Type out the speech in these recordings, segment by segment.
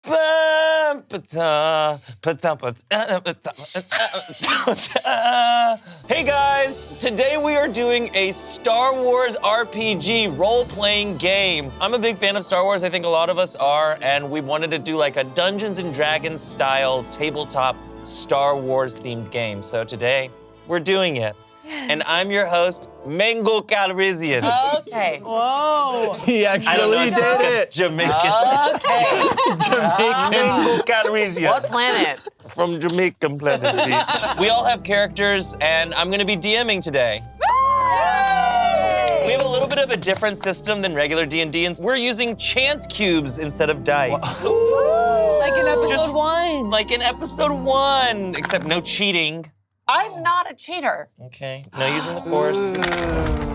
Hey guys, today we are doing a Star Wars RPG role-playing game. I'm a big fan of Star Wars, I think a lot of us are, and we wanted to do like a Dungeons and Dragons style tabletop Star Wars themed game. So today we're doing it. And I'm your host, Mango Calrissian. Okay. Whoa. He actually did it. Jamaican. Okay. Mango Calrissian. What planet? From Jamaican Planet Beach. We all have characters, and I'm gonna be DMing today. We have a little bit of a different system than regular D&D, and we're using chance cubes instead of dice. Like in episode 1. Like in episode 1, except no cheating. I'm not a cheater. Okay, no using the Force.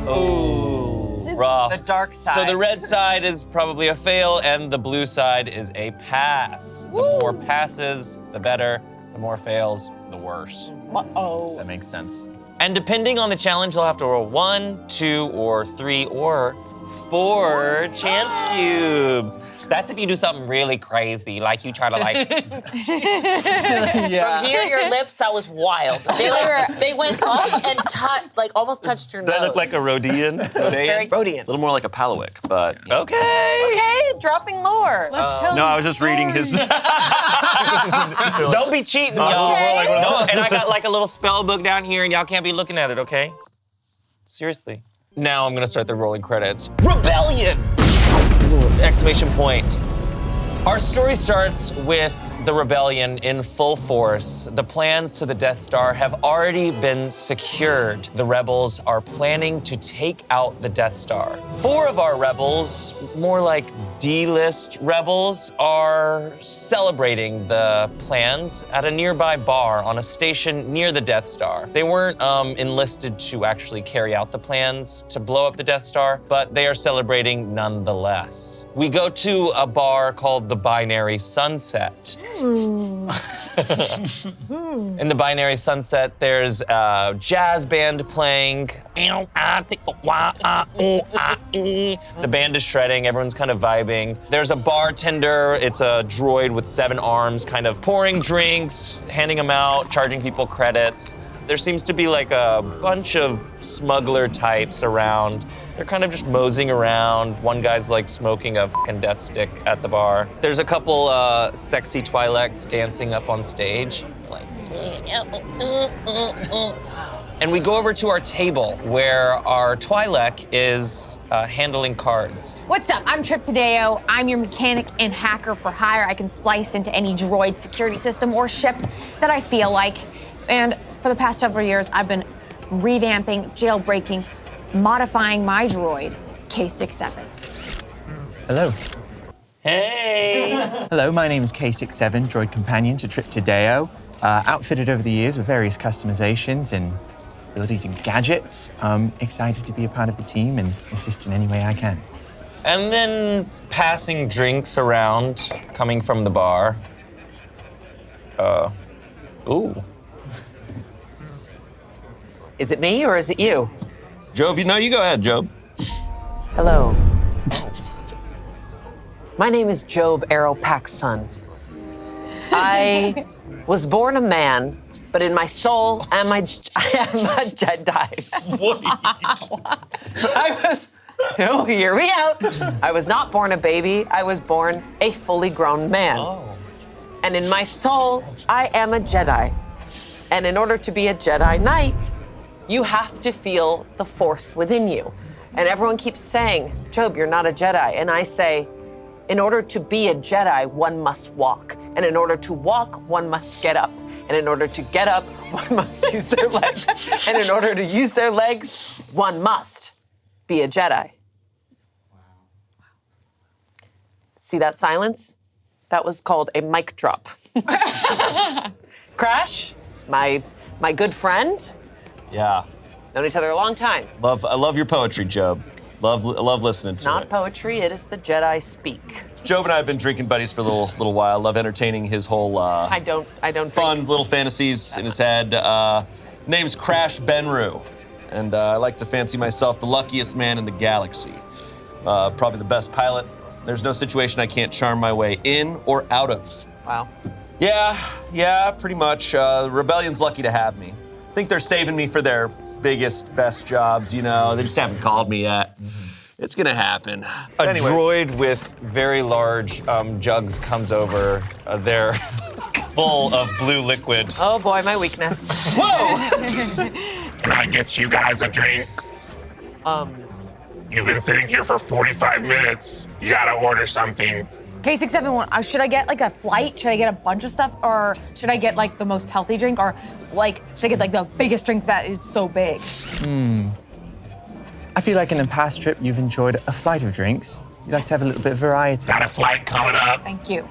Oh, rough. The dark side. So the red side is probably a fail, and the blue side is a pass. The more passes, the better. The more fails, the worse. Uh-oh. That makes sense. And depending on the challenge, you'll have to roll 1, 2, or 3, or 4 chance cubes. That's if you do something really crazy, like you try to like. From here, your lips, that was wild. They went up and almost touched your nose. That look like a Rhodian. Very Rhodian. A little more like a Palawick, but Okay. Okay, dropping lore. Let's tell no, I was just reading his. Don't be cheating, y'all. Okay. No, and I got like a little spell book down here, and y'all can't be looking at it, okay? Seriously. Now I'm gonna start the rolling credits. Rebellion! Exclamation point. Our story starts with the rebellion in full force. The plans to the Death Star have already been secured. The rebels are planning to take out the Death Star. 4 of our rebels, more like D-list rebels, are celebrating the plans at a nearby bar on a station near the Death Star. They weren't enlisted to actually carry out the plans to blow up the Death Star, but they are celebrating nonetheless. We go to a bar called the Binary Sunset. In the Binary Sunset, there's a jazz band playing. The band is shredding, everyone's kind of vibing. There's a bartender, it's a droid with 7 arms, kind of pouring drinks, handing them out, charging people credits. There seems to be like a bunch of smuggler types around. They're kind of just moseying around. One guy's like smoking a fucking death stick at the bar. There's a couple sexy Twi'leks dancing up on stage. Like, and we go over to our table where our Twi'lek is handling cards. What's up? I'm Trip Tadeo. I'm your mechanic and hacker for hire. I can splice into any droid security system or ship that I feel like. And for the past several years, I've been revamping, jailbreaking, modifying my droid, K67. Hello. Hey! Hello, my name is K67, droid companion to Trip Tadeo. Outfitted over the years with various customizations and abilities and gadgets. I'm excited to be a part of the team and assist in any way I can. And then passing drinks around, coming from the bar. Ooh. Is it me or is it you? Job, you go ahead, Job. Hello. My name is Job Arrowpack's son. I was born a man, but in my soul, I am a Jedi. Oh, hear me out. I was not born a baby. I was born a fully grown man. Oh. And in my soul, I am a Jedi. And in order to be a Jedi Knight, you have to feel the Force within you. And everyone keeps saying, Job, you're not a Jedi. And I say, in order to be a Jedi, one must walk. And in order to walk, one must get up. And in order to get up, one must use their legs. And in order to use their legs, one must be a Jedi. See that silence? That was called a mic drop. Crash, my good friend, Yeah. known each other a long time. I love your poetry, Job. I love listening to Not it. poetry, it is the Jedi speak. Job and I have been drinking buddies for a little while. Love entertaining his whole I don't fun think. little fantasies in his head. Name's Crash Benru, and I like to fancy myself the luckiest man in the galaxy. Probably the best pilot There's no situation I can't charm my way in or out of. Wow. Yeah, pretty much. Rebellion's lucky to have me. I think they're saving me for their biggest, best jobs, you know. They just haven't called me yet. It's gonna happen. A Anyways. droid with very large jugs comes over. They're full of blue liquid. Oh boy, my weakness. Whoa! Can I get you guys a drink? You've been sitting here for 45 minutes. You gotta order something. K671, should I get like a flight? Should I get a bunch of stuff? Or should I get like the most healthy drink? Or like, should I get like the biggest drink that is so big? I feel like in a past trip you've enjoyed a flight of drinks. You'd like to have a little bit of variety. Got a flight coming up. Thank you.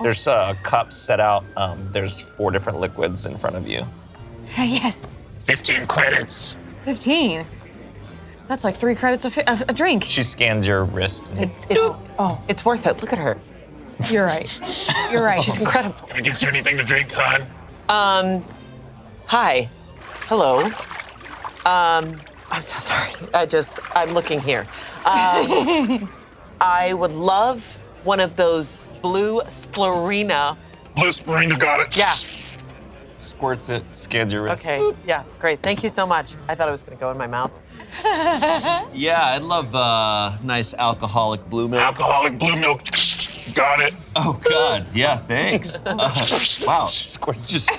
There's cups set out. There's 4 different liquids in front of you. Yes, 15 credits. 15. That's like 3 credits a drink. She scans your wrist. And It's worth it. Look at her. You're right. You're right. She's incredible. Can I get you anything to drink, hon? Hi. Hello. I'm so sorry. I'm looking here. I would love one of those blue Splorina. Blue Spring, got it. Yeah. squirts it, scans your wrist. Okay. Yeah. Great. Thank you so much. I thought it was going to go in my mouth. Yeah, I'd love nice alcoholic blue milk. Alcoholic blue milk. Got it. Oh God, yeah, thanks. Wow, Squirts. just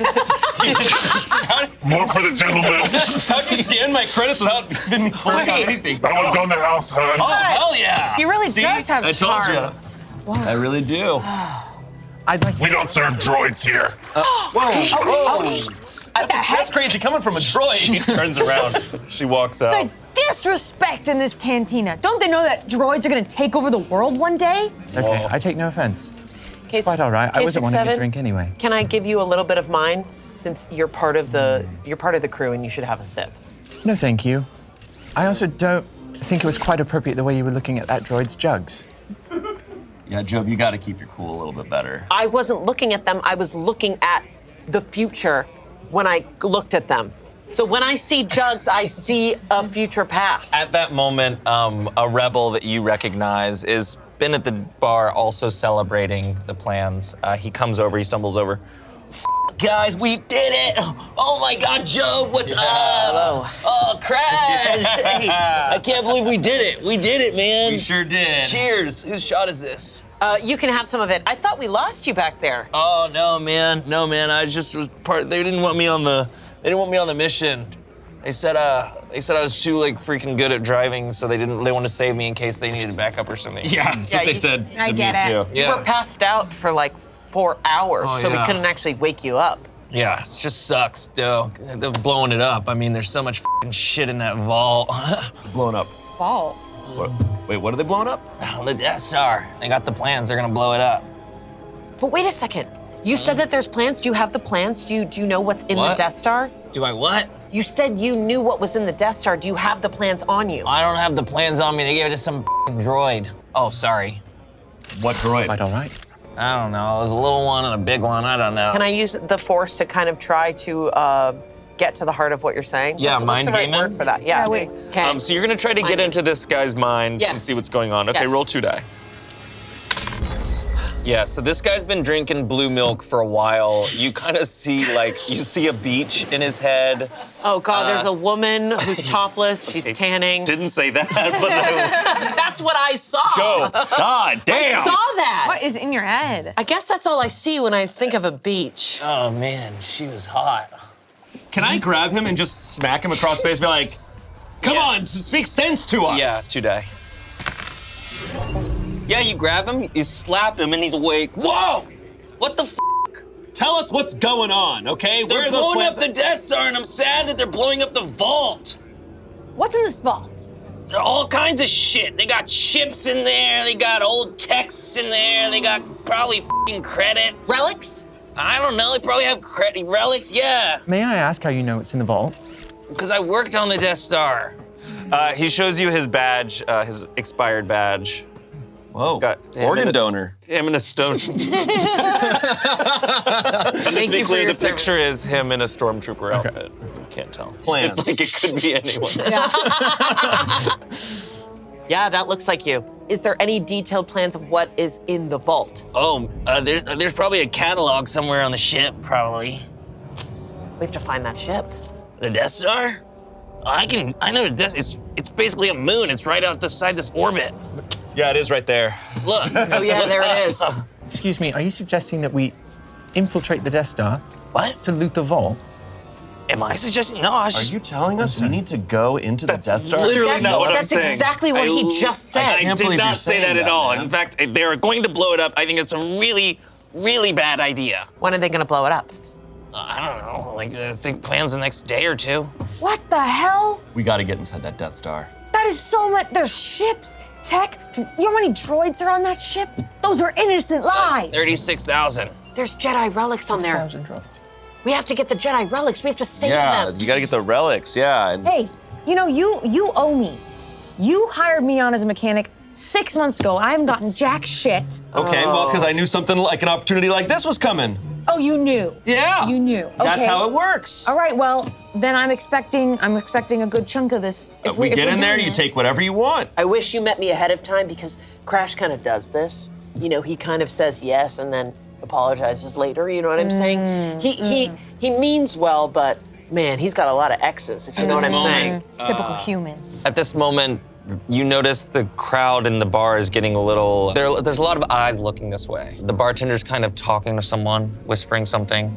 More for the gentleman. how'd you scan my credits without even pulling out anything? That one's on the house, hon. Oh hell yeah! He really See? does have I told charm. you. I really do. I'd like to We don't serve droids here. Whoa! That's crazy coming from a droid. She turns around. She walks out. The disrespect in this cantina. Don't they know that droids are gonna take over the world one day? Okay, I take no offense. Case, Quite all right. I wasn't wanting to K67, drink anyway. Can I give you a little bit of mine, since you're part of the crew and you should have a sip? No, thank you. I also don't think it was quite appropriate the way you were looking at that droid's jugs. Yeah, Job, you got to keep your cool a little bit better. I wasn't looking at them. I was looking at the future when I looked at them. So when I see jugs, I see a future path. At that moment, a rebel that you recognize is been at the bar also celebrating the plans. He comes over, he stumbles over. Guys, we did it! Oh my God, Joe, what's up? Hello. Oh, Crash! Hey, I can't believe we did it. We did it, man. We sure did. Cheers. Whose shot is this? You can have some of it. I thought we lost you back there. Oh no, man. No, man. I just was part. They didn't want me on the. They didn't want me on the mission. They said I was too like freaking good at driving, so they wanted to save me in case they needed backup or something. Yeah, that's what they said I to get me it. too. You were passed out for like 4 hours, Oh, so we yeah. couldn't actually wake you up. Yeah, it just sucks, dude. They're blowing it up. I mean, there's so much fucking shit in that vault. Blown up. Vault. What? Wait, what are they blowing up? The Death Star. They got the plans. They're gonna blow it up. But wait a second. You said that there's plans. Do you have the plans? Do you know what's in the What? Death Star? Do I what? You said you knew what was in the Death Star. Do you have the plans on you? I don't have the plans on me. They gave it to some fucking droid. Oh, sorry. What droid? Quite all right. I don't know. It was a little one and a big one. I don't know. Can I use the Force to kind of try to get to the heart of what you're saying? Yeah, what's mind the right gaming? word for that? Yeah. Yeah, wait. Okay. So you're gonna try to get into this guy's mind and Yes. see what's going on. Okay, Yes. roll 2 die. Yeah, so this guy's been drinking blue milk for a while. You kind of see you see a beach in his head. Oh God, there's a woman who's topless. She's tanning. Didn't say that, but That's what I saw. Joe, God I damn. saw that. What is in your head? I guess that's all I see when I think of a beach. Oh man, she was hot. Can I grab him and just smack him across the face and be like, come Yeah. on, speak sense to us? Yeah, 2 die. Yeah, you grab him, you slap him, and he's awake. Whoa! What the f? Tell us what's going on, okay? Where They're are those blowing up plans? the Death Star, and I'm sad that they're blowing up the vault. What's in this vault? There are all kinds of shit. They got ships in there. They got old texts in there. They got probably f***ing credits. Relics? I don't know. They probably have relics. Yeah, May I ask how you know it's in the vault? because I worked on the Death Star. He shows you his badge, his expired badge. Whoa, got him organ in a- donor. Him in a stone. Just to Thank be you for clear, your the picture is him in a stormtrooper outfit. You can't tell. Plans. It's like it could be anyone. Yeah, that looks like you. Is there any detailed plans of what is in the vault? Oh, there's probably a catalog somewhere on the ship, probably. We have to find that ship. The Death Star? I know the Death. It's basically a moon. It's right outside this orbit. Yeah, it is right there. Look. Oh yeah, there it is. Excuse me, are you suggesting that we infiltrate the Death Star What? to loot the vault? Am I suggesting? No, I was Are just. you telling us we need to go into the Death Star? Literally not what I'm That's saying. exactly what he just said. I can't did believe you're not say saying that at that, all. man. In fact, they are going to blow it up. I think it's a really, really bad idea. When are they gonna blow it up? I don't know. Like, I think plans the next day or two. What the hell? We gotta get inside that Death Star. That is so much. There's ships, tech. You know how many droids are on that ship? Those are innocent lives. 36,000. There's Jedi relics on there. 1,000 droids. We have to get the Jedi relics. We have to save Yeah, them. you gotta get the relics, yeah. And Hey, you know, you owe me. You hired me on as a mechanic 6 months ago. I haven't gotten jack shit. okay, well, because I knew something like an opportunity like this was coming. Oh, you knew. Yeah. You knew. That's Okay. how it works. All right, well, then I'm expecting a good chunk of this. If we if get we're in there, doing you this. take whatever you want. I wish you met me ahead of time because Crash kind of does this. You know, he kind of says yes and then apologizes later. You know what I'm saying? He means well, but man, he's got a lot of X's. If you know what I'm saying. Typical human. At this moment, you notice the crowd in the bar is getting a little. There's a lot of eyes looking this way. The bartender's kind of talking to someone, whispering something.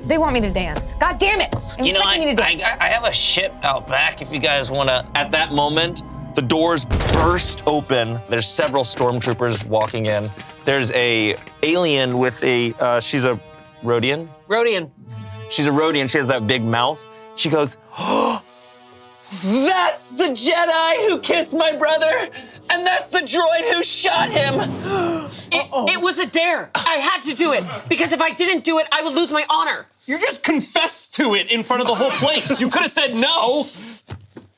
They want me to dance. God damn it! I'm You know, expecting me to dance. I have a ship out back if you guys wanna. At that moment, the doors burst open. There's several stormtroopers walking in. There's a alien with a, she's a Rhodian. Rodian. She's a Rhodian, she has that big mouth. She goes, oh, that's the Jedi who kissed my brother, and that's the droid who shot him. It was a dare. I had to do it because if I didn't do it, I would lose my honor. You just confessed to it in front of the whole place. You could have said no.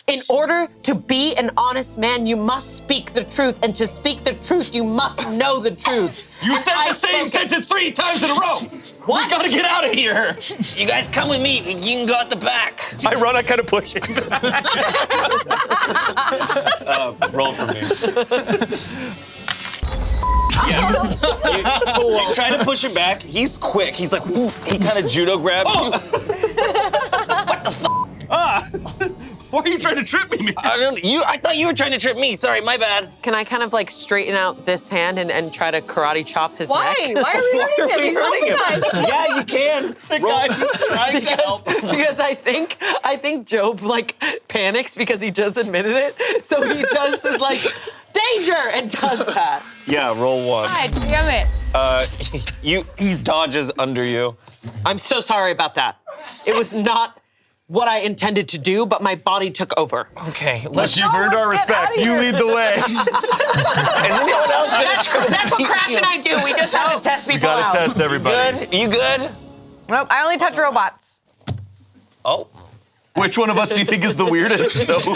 In order to be an honest man, you must speak the truth, and to speak the truth, you must know the truth. You And said I the same spoke it. sentence 3 times in a row. What? We gotta get out of here. You guys come with me, you can go at the back. I run, I kind of push it. Roll for me. You try to push him back, he's quick, he's like, woof, he kind of judo grabs you. What the f? Why are you trying to trip me, man? I thought you were trying to trip me, sorry, my bad. Can I kind of like straighten out this hand and try to karate chop his Why? neck? Why are we hurting him? He's hurting us. Yeah, you can. The guy just trying to help. Because I think Job like panics because he just admitted it. So he just is like, danger, and does that. Yeah, roll 1. God damn it. He dodges under you. I'm so sorry about that. It was not what I intended to do, but my body took over. Okay, Look, you've earned our respect. You lead the way. Is anyone else gonna try? That's what Crash and I do. We just have to test people Gotta out. test everybody. Good? You good? Nope, I only touch robots. Oh. Which one of us do you think is the weirdest so far?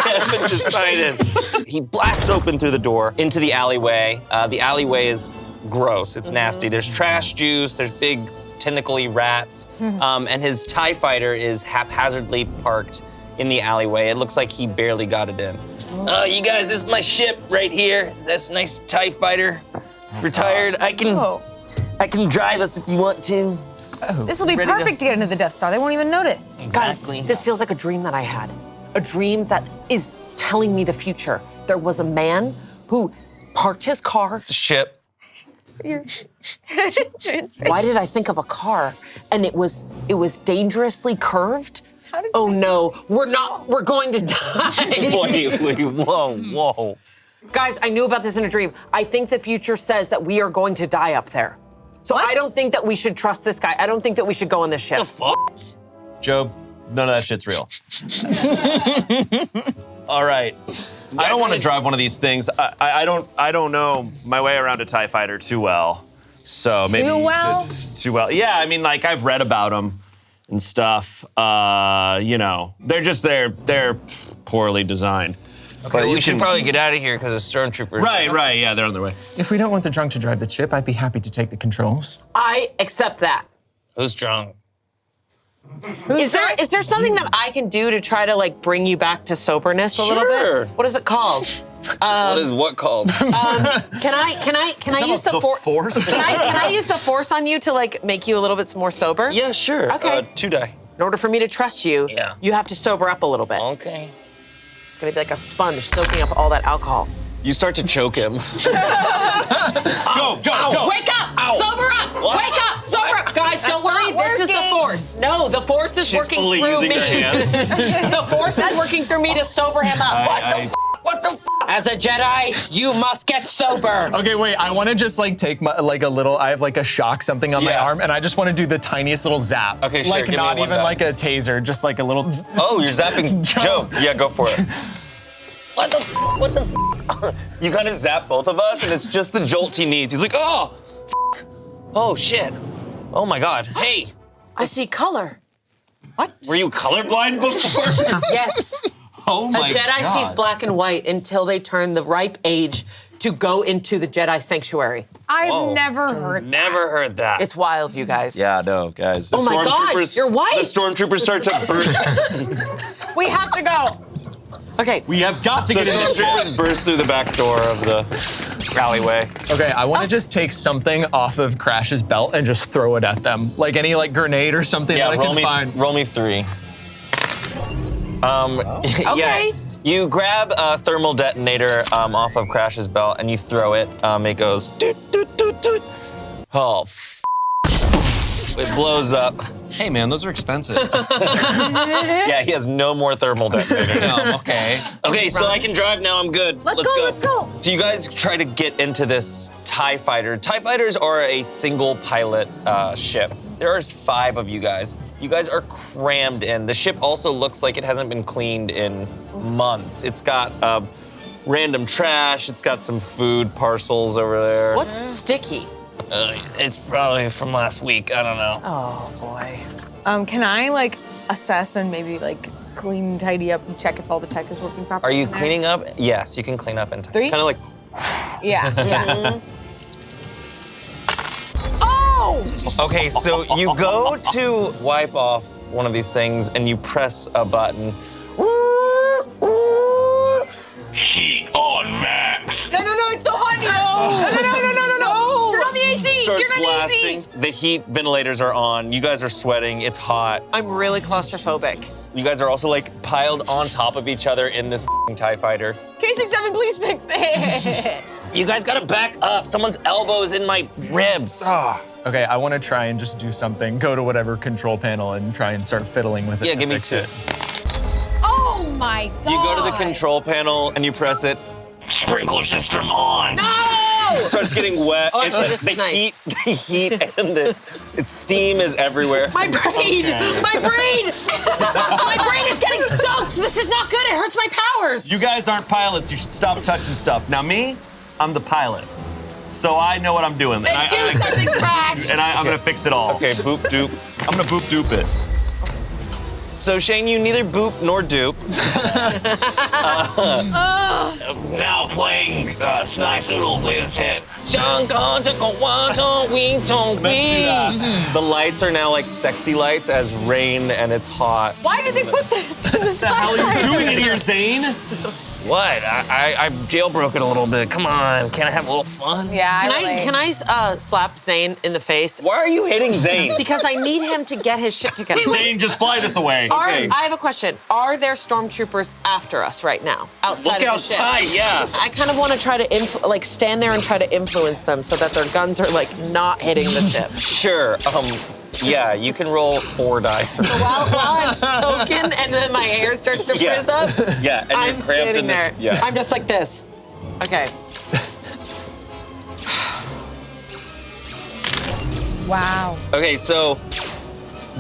Hasn't decided. He blasts open through the door into the alleyway. The alleyway is gross. It's nasty. There's trash juice. There's big tentacly rats. And his TIE fighter is haphazardly parked in the alleyway. It looks like he barely got it in. You guys, this is my ship right here. That's a nice TIE fighter. It's retired. I can drive us if you want to. This will be Ready to- perfect to get into the Death Star. They won't even notice. Exactly. Guys, this feels like a dream that I had. A dream that is telling me the future. There was a man who parked his car. It's a ship. Why did I think of a car? And it was dangerously curved? Oh no, we're going to die. Wait, whoa. Guys, I knew about this in a dream. I think the future says that we are going to die up there. So I don't think that we should trust this guy. I don't think that we should go on this ship. Job, none of that shit's real. All right. I don't want to drive one of these things. I don't know my way around a TIE fighter too well. So maybe Too you well? should- too well. Yeah, I mean, like I've read about them and stuff. You know, they're poorly designed. But we should probably get out of here because of stormtroopers. Right. Yeah, they're on their way. If we don't want the drunk to drive the ship, I'd be happy to take the controls. I accept that. Who's drunk? Is there something that I can do to try to like bring you back to soberness a little Sure. bit? What is it called? What is what called? Can I use the force? Can I use the force on you to like make you a little bit more sober? Yeah, sure. Okay. 2 die. In order for me to trust you, Yeah. you have to sober up a little bit. Okay. It's gonna be like a sponge soaking up all that alcohol. You start to choke him. Joe! Wake up! Sober up! What? Wake up! Sober up! Guys, don't worry. not This is the working. force. No, the force is She's working fully through using me. her hands. The force is working through me to sober him up. What the f? As a Jedi, you must get sober. Okay, wait. I want to just like take my like a little. I have like a shock something on my Yeah. arm, and I just want to do the tiniest little zap. Okay, sure, Like give me not one even die. like a taser, just like a little. Oh, you're zapping Joe. Yeah, go for it. What the f? What the f? You kind of zap both of us, and it's just the jolt he needs. He's like, oh, f. Oh shit. Oh my god. Hey, I see color. were you colorblind before? Yes. Oh A my Jedi God. sees black and white until they turn the ripe age to go into the Jedi sanctuary. I've Whoa. never heard. Never heard that. It's wild, you guys. Yeah, no, guys. Oh my God, you're white. The stormtroopers start to burst. We have to go. Okay. We have got to The get in this ship. stormtroopers burst through the back door of the alleyway. Okay, I want to just take something off of Crash's belt and just throw it at them, like any like grenade or something Yeah, that I can find. roll me 3. Okay. Yeah. You grab a thermal detonator off of Crash's belt and you throw it. It goes doot, doot, doot, doot. Oh, it blows up. Hey, man, those are expensive. Yeah, he has no more thermal detonator. No, okay. Okay, so I can drive now. I'm good. Let's go. So you guys try to get into this TIE fighter. TIE fighters are a single pilot ship. There's 5 of you guys. You guys are crammed in. The ship also looks like it hasn't been cleaned in months. It's got random trash. It's got some food parcels over there. What's sticky? It's probably from last week. I don't know. Oh boy. Can I like assess and maybe like clean, tidy up, and check if all the tech is working properly? Are you in there? cleaning up? Yes, you can clean up and 3? kind of like. Yeah. Okay, so you go to wipe off one of these things and you press a button. Heat on max. No, it's so hot here. No. Turn on the AC. Starts Turn on blasting. The heat ventilators are on. You guys are sweating. It's hot. I'm really claustrophobic. You guys are also like piled on top of each other in this f***ing TIE fighter. the AC. K67, please fix it. You guys gotta back up. Someone's elbow is in my ribs. Okay, I want to try and just do something. Go to whatever control panel and try and start fiddling with it. Yeah, to give me fix 2. it. Oh my god. You go to the control panel and you press it. Sprinkler system on. Starts getting wet. Oh, It's okay, like this is nice. the heat and its steam is everywhere. My brain! My brain! My brain is getting soaked! This is not good. It hurts my powers. You guys aren't pilots. You should stop touching stuff. Now, me, I'm the pilot. So I know what I'm doing. Then do something, Crash. And I'm gonna fix it all. Okay, boop doop. I'm gonna boop doop it. So Shane, you neither boop nor dupe. Now playing Nice Little Liz hit. The lights are now like sexy lights as rain and it's hot. Why did they put this in the What the hell are you doing in here, Zane? What? I jailbroke it a little bit. Come on, can I have a little fun? Yeah. Can I slap Zane in the face? Why are you hitting Zane? Because I need him to get his shit together. Zane, just fly this away. Okay. I have a question. Are there stormtroopers after us right now, outside Look of the ship? outside, yeah. I kind of want to try to stand there and try to influence them so that their guns are like not hitting the ship. Sure. Yeah, you can roll 4 dice. While I'm soaking and then my hair starts to Yeah. frizz up, Yeah, and I'm you're cramped sitting in this. there. Yeah. I'm just like this. Okay. Wow. Okay, so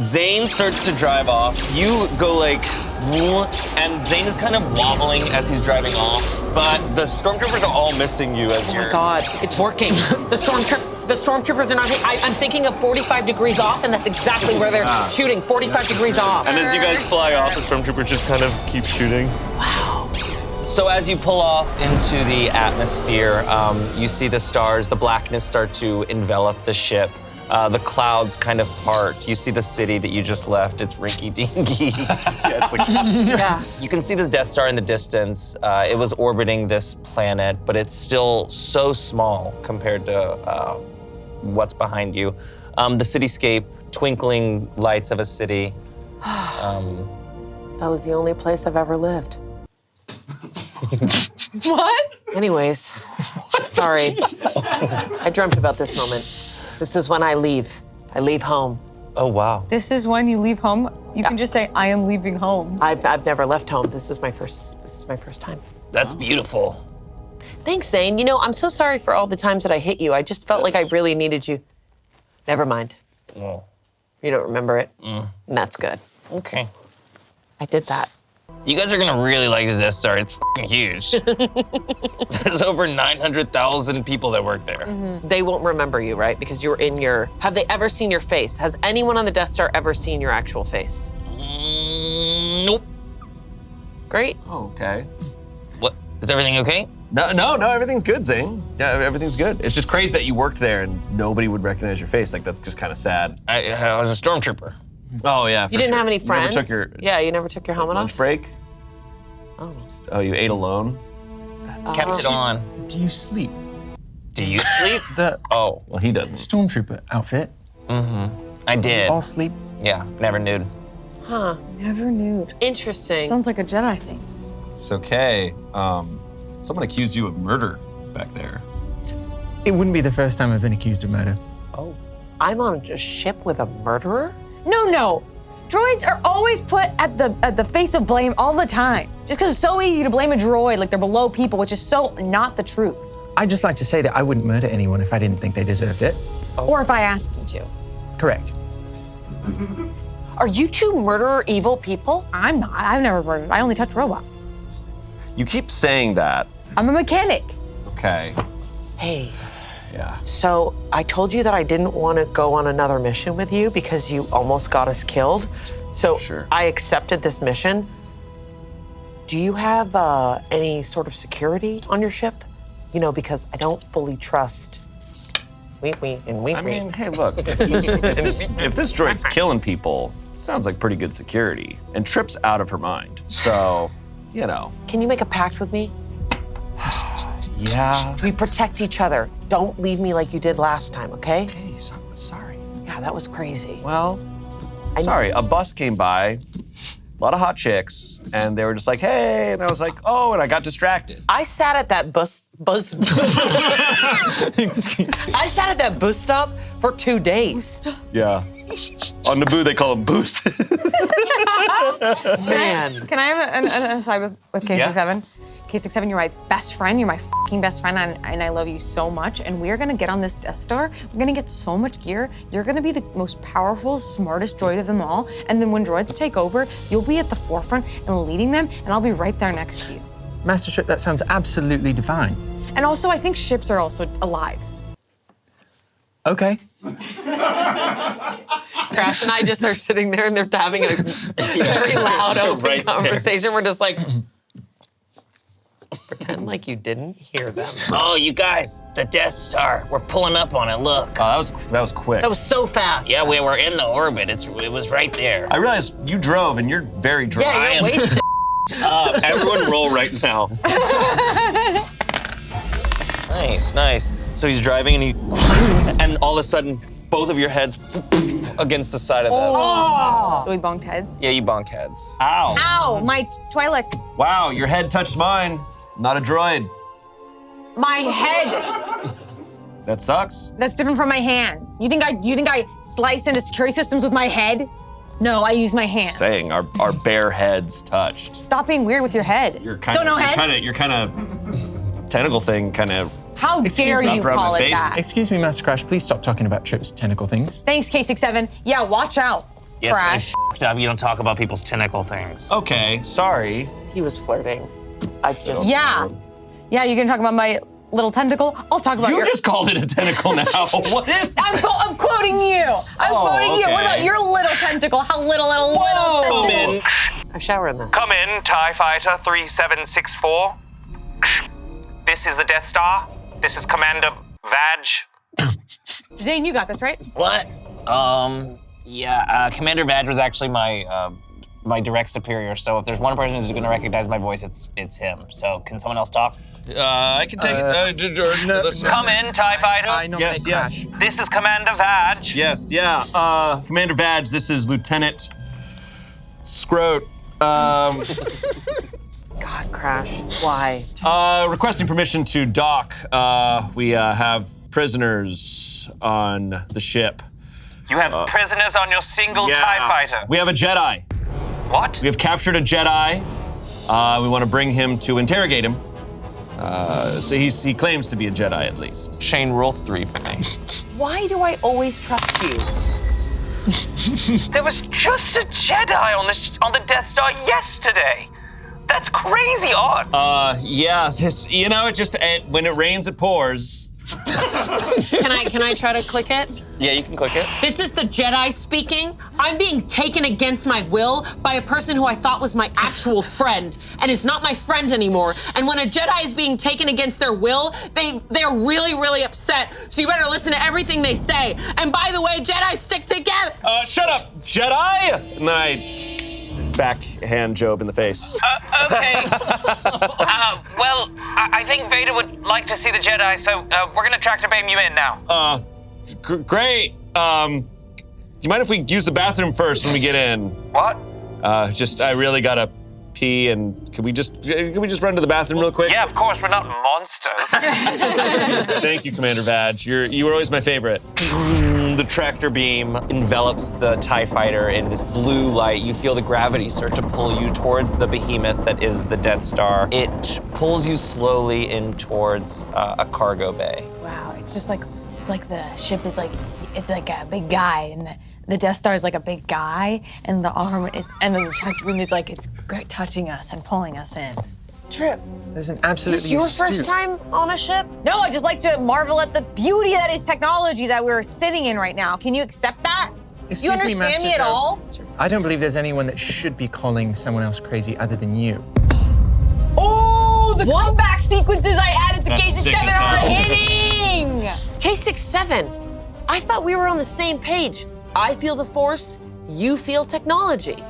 Zane starts to drive off. You go like, and Zane is kind of wobbling as he's driving off. But the stormtroopers are all missing you as Oh you're. my God, it's working. The stormtroopers are not hitting. I'm thinking of 45 degrees off, and that's exactly where they're shooting. 45 degrees off. And as you guys fly off, the stormtroopers just kind of keep shooting. Wow. So as you pull off into the atmosphere, you see the stars, the blackness start to envelop the ship. The clouds kind of part. You see the city that you just left. It's rinky-dinky. Yeah. You can see the Death Star in the distance. It was orbiting this planet, but it's still so small compared to what's behind you. The cityscape, twinkling lights of a city. That was the only place I've ever lived. What? Anyways, sorry. I dreamt about this moment. This is when I leave. I leave home. Oh, wow. This is when you leave home. You can just say, I am leaving home. I've never left home. This is my first time. That's beautiful. Thanks, Zane. You know, I'm so sorry for all the times that I hit you. I just felt like I really needed you. Never mind. Oh. You don't remember it. And that's good. Okay. I did that. You guys are gonna really like the Death Star. It's f***ing huge. There's over 900,000 people that work there. They won't remember you, right? Because you were in your... Have they ever seen your face? Has anyone on the Death Star ever seen your actual face? Nope. Great. Oh, okay. What? Is everything okay? No, everything's good, Zane. Yeah, everything's good. It's just crazy that you worked there and nobody would recognize your face. Like, that's just kind of sad. I was a stormtrooper. Oh, yeah, You didn't have any friends? You never took your you never took your helmet lunch off? break? Oh. Oh, you ate alone? Kept it on. Do you sleep? Do you sleep? Oh, Well, he doesn't. stormtrooper outfit. I did. All sleep. Yeah, never nude. Huh. Never nude. Interesting. Sounds like a Jedi thing. It's okay. Someone accused you of murder back there. It wouldn't be the first time I've been accused of murder. Oh. I'm on a ship with a murderer? No. Droids are always put at the face of blame all the time. Just because it's so easy to blame a droid like they're below people, which is so not the truth. I'd just like to say that I wouldn't murder anyone if I didn't think they deserved it. Or if I asked you to. Correct. Are you two murderer evil people? I'm not. I've never murdered. I only touch robots. You keep saying that. I'm a mechanic. Okay. Hey, Yeah. so I told you that I didn't want to go on another mission with you because you almost got us killed. So Sure. I accepted this mission. Do you have any sort of security on your ship? You know, because I don't fully trust I mean, hey, look, if this droid's killing people, sounds like pretty good security. And Trip's out of her mind. So, you know. Can you make a pact with me? Yeah. We protect each other. Don't leave me like you did last time, okay? Hey, sorry. Yeah, that was crazy. Well, sorry, a bus came by, a lot of hot chicks, and they were just like, hey, and I was like, oh, and I got distracted. I sat at that bus I sat at that bus stop for 2 days. Yeah. On Naboo, they call them boost. Man. Can I have an aside with K67? K67, you're my best friend. You're my fucking best friend, and I love you so much. And we are gonna get on this Death Star. We're gonna get so much gear. You're gonna be the most powerful, smartest droid of them all. And then when droids take over, you'll be at the forefront and leading them, and I'll be right there next to you. Master Trip, that sounds absolutely divine. And also, I think ships are also alive. Okay. Crash and I just are sitting there and they're having a very loud, open conversation. We're just like, pretend like you didn't hear them. Oh, you guys, the Death Star. We're pulling up on it. Look. Oh, that was quick. That was so fast. Yeah, we were in the orbit. It was right there. I realized you drove, and you're very dry. Yeah, you're wasted. Everyone roll right now. Nice. So he's driving and all of a sudden, both of your heads against the side of that. So we bonked heads. Yeah, you bonk heads. Ow. Ow, my Twi'lek. Wow, your head touched mine. Not a droid. My head. That sucks. That's different from my hands. Do you think I slice into security systems with my head? No, I use my hands. Saying our bare heads touched. Stop being weird with your head. You're kind of tentacle thing kind of. How dare me, you bro, call my it face. that? Excuse me, Master Crash, please stop talking about Trip's tentacle things. Thanks, K67. Yeah, watch out, Yeah, Crash. it's up. You don't talk about people's tentacle things. Okay, sorry. He was flirting. I just. Yeah, you're gonna talk about my little tentacle? I'll talk about You your... just called it a tentacle now. What is? I'm quoting you. I'm quoting you. What okay. about your little tentacle? How little Come tentacle? in. I shower in this. Come in, TIE Fighter 3764. This is the Death Star. This is Commander Vag. Zane, you got this, right? What? Yeah, Commander Badge was actually my direct superior, so if there's one person who's gonna recognize my voice, it's him. So can someone else talk? I can take it. Come in, TIE Fighter. Yes. This is Commander Vag. Yes, yeah. Commander Vag, this is Lieutenant Scroat. God, Crash, why? Requesting permission to dock. We have prisoners on the ship. You have prisoners on your single TIE Fighter. We have a Jedi. What? We have captured a Jedi. We want to bring him to interrogate him. So he claims to be a Jedi at least. Shane, roll 3 for me. Why do I always trust you? There was just a Jedi on the Death Star yesterday. That's crazy odd. Yeah, when it rains, it pours. Can I try to click it? Yeah, you can click it. This is the Jedi speaking. I'm being taken against my will by a person who I thought was my actual friend and is not my friend anymore. And when a Jedi is being taken against their will, they're really, really upset. So you better listen to everything they say. And by the way, Jedi stick together. Shut up, Jedi! And I backhand Job in the face. Okay. Well, I think Vader would like to see the Jedi, so we're gonna tractor beam you in now. Great. You mind if we use the bathroom first when we get in? What? I really gotta pee, and can we just run to the bathroom real quick? Yeah, of course, we're not monsters. Thank you, Commander Vag. You were always my favorite. The tractor beam envelops the TIE Fighter in this blue light. You feel the gravity start to pull you towards the behemoth that is the Death Star. It pulls you slowly in towards a cargo bay. Wow, it's like the ship is it's like a big guy, and the Death Star is like a big guy, and the arm, and then the tractor beam is like, it's touching us and pulling us in. Trip, There's an absolutely is this your first astute- time on a ship? No, I just like to marvel at the beauty that is technology that we're sitting in right now. Can you accept that? Excuse You understand Master me at Joe. all? I don't believe there's anyone that should be calling someone else crazy other than you. Oh, the comeback sequences I added to That's sick K67 as hell. are hitting! K67, I thought we were on the same page. I feel the Force, you feel technology.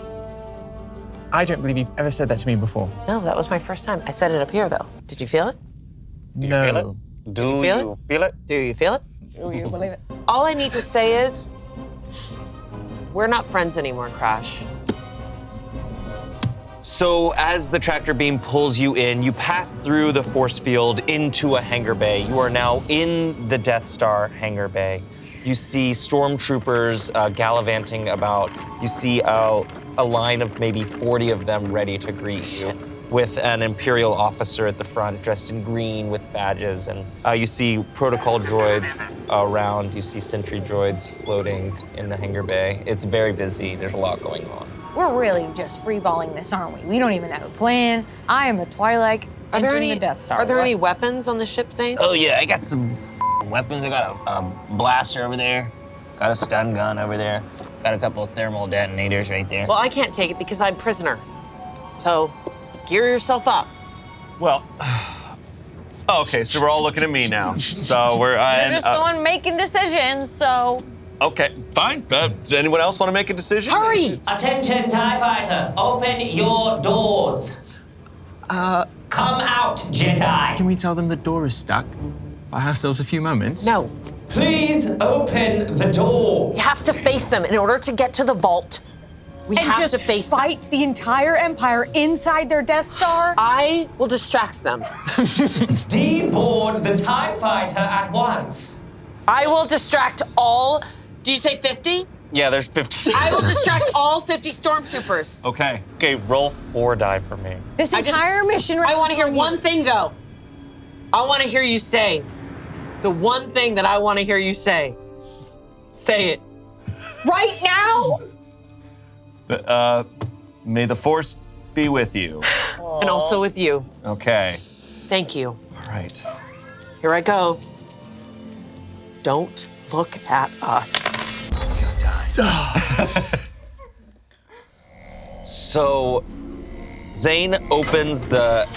I don't believe you've ever said that to me before. No, that was my first time. I said it up here, though. Did you feel it? No. Feel it? Do feel you feel it? Do you feel it? Oh, you believe it? All I need to say is, we're not friends anymore, Crash. So as the tractor beam pulls you in, you pass through the force field into a hangar bay. You are now in the Death Star hangar bay. You see stormtroopers gallivanting about. You see a line of maybe 40 of them ready to greet you, with an Imperial officer at the front dressed in green with badges. And you see protocol droids around. You see sentry droids floating in the hangar bay. It's very busy. There's a lot going on. We're really just freeballing this, aren't we? We don't even have a plan. I am a Twilight entering the Death Star. Are there What? any weapons on the ship, Zane? Oh yeah, I got some weapons. I got a blaster over there. Got a stun gun over there. Got a couple of thermal detonators right there. Well, I can't take it because I'm prisoner. So, gear yourself up. Well, okay, so we're all looking at me now. So we're You're just the one making decisions, so. okay, fine. Does anyone else want to make a decision? Hurry! Attention, TIE Fighter, open your doors. Come out, Jedi. Can we tell them the door is stuck? Buy ourselves a few moments? No, Please open the door. you have to face them. In order to get to the vault, we And have just to face them. fight the entire Empire inside their Death Star? I will distract them. Deboard the TIE Fighter at once. I will distract all. Did you say 50? Yeah, there's 50. I will distract all 50 stormtroopers. Okay. Okay, roll 4 die for me. This I just- entire mission I want to hear rests one on thing, though. I want to hear you say. The one thing that I want to hear you say. Say it. you. Right now? May the Force be with you. And also with you. Okay. Thank you. All right. Here I go. Don't look at us. He's gonna die. So Zane opens the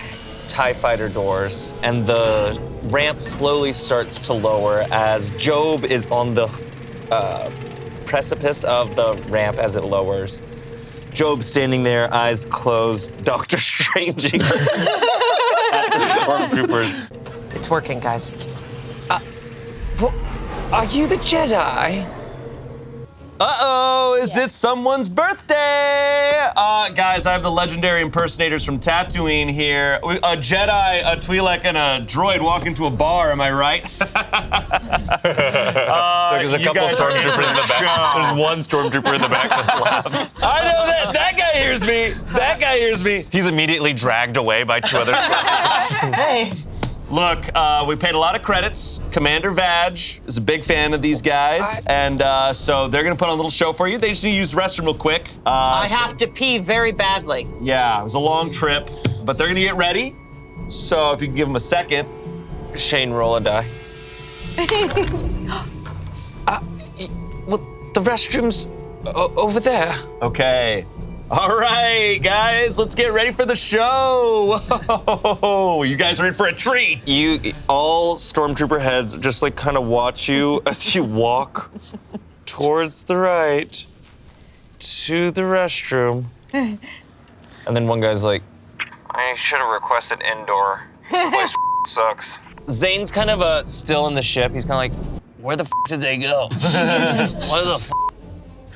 TIE fighter doors, and the ramp slowly starts to lower as Job is on the precipice of the ramp as it lowers. Job standing there, eyes closed, Doctor Stranging at the stormtroopers. It's working, guys. Are you the Jedi? Uh-oh, is it someone's birthday? Guys, I have the legendary impersonators from Tatooine here. A Jedi, a Twi'lek, and a droid walk into a bar, am I right? There's a couple stormtroopers in the back. There's one stormtrooper in the back that laughs. I know that guy hears me. That guy hears me. He's immediately dragged away by 2 other stormtroopers. Hey. Look, we paid a lot of credits. Commander Vag is a big fan of these guys, and so they're gonna put on a little show for you. They just need to use the restroom real quick. I have to pee very badly. Yeah, it was a long trip, but they're gonna get ready. So if you can give them a second. Shane, roll a die. Well, the restroom's over there. Okay. All right, guys, let's get ready for the show. You guys are in for a treat. All stormtrooper heads just like kind of watch you as you walk towards the right to the restroom. And then one guy's like, I should have requested indoor. This place sucks. Zane's kind of still in the ship. He's kind of like, where the did they go? What the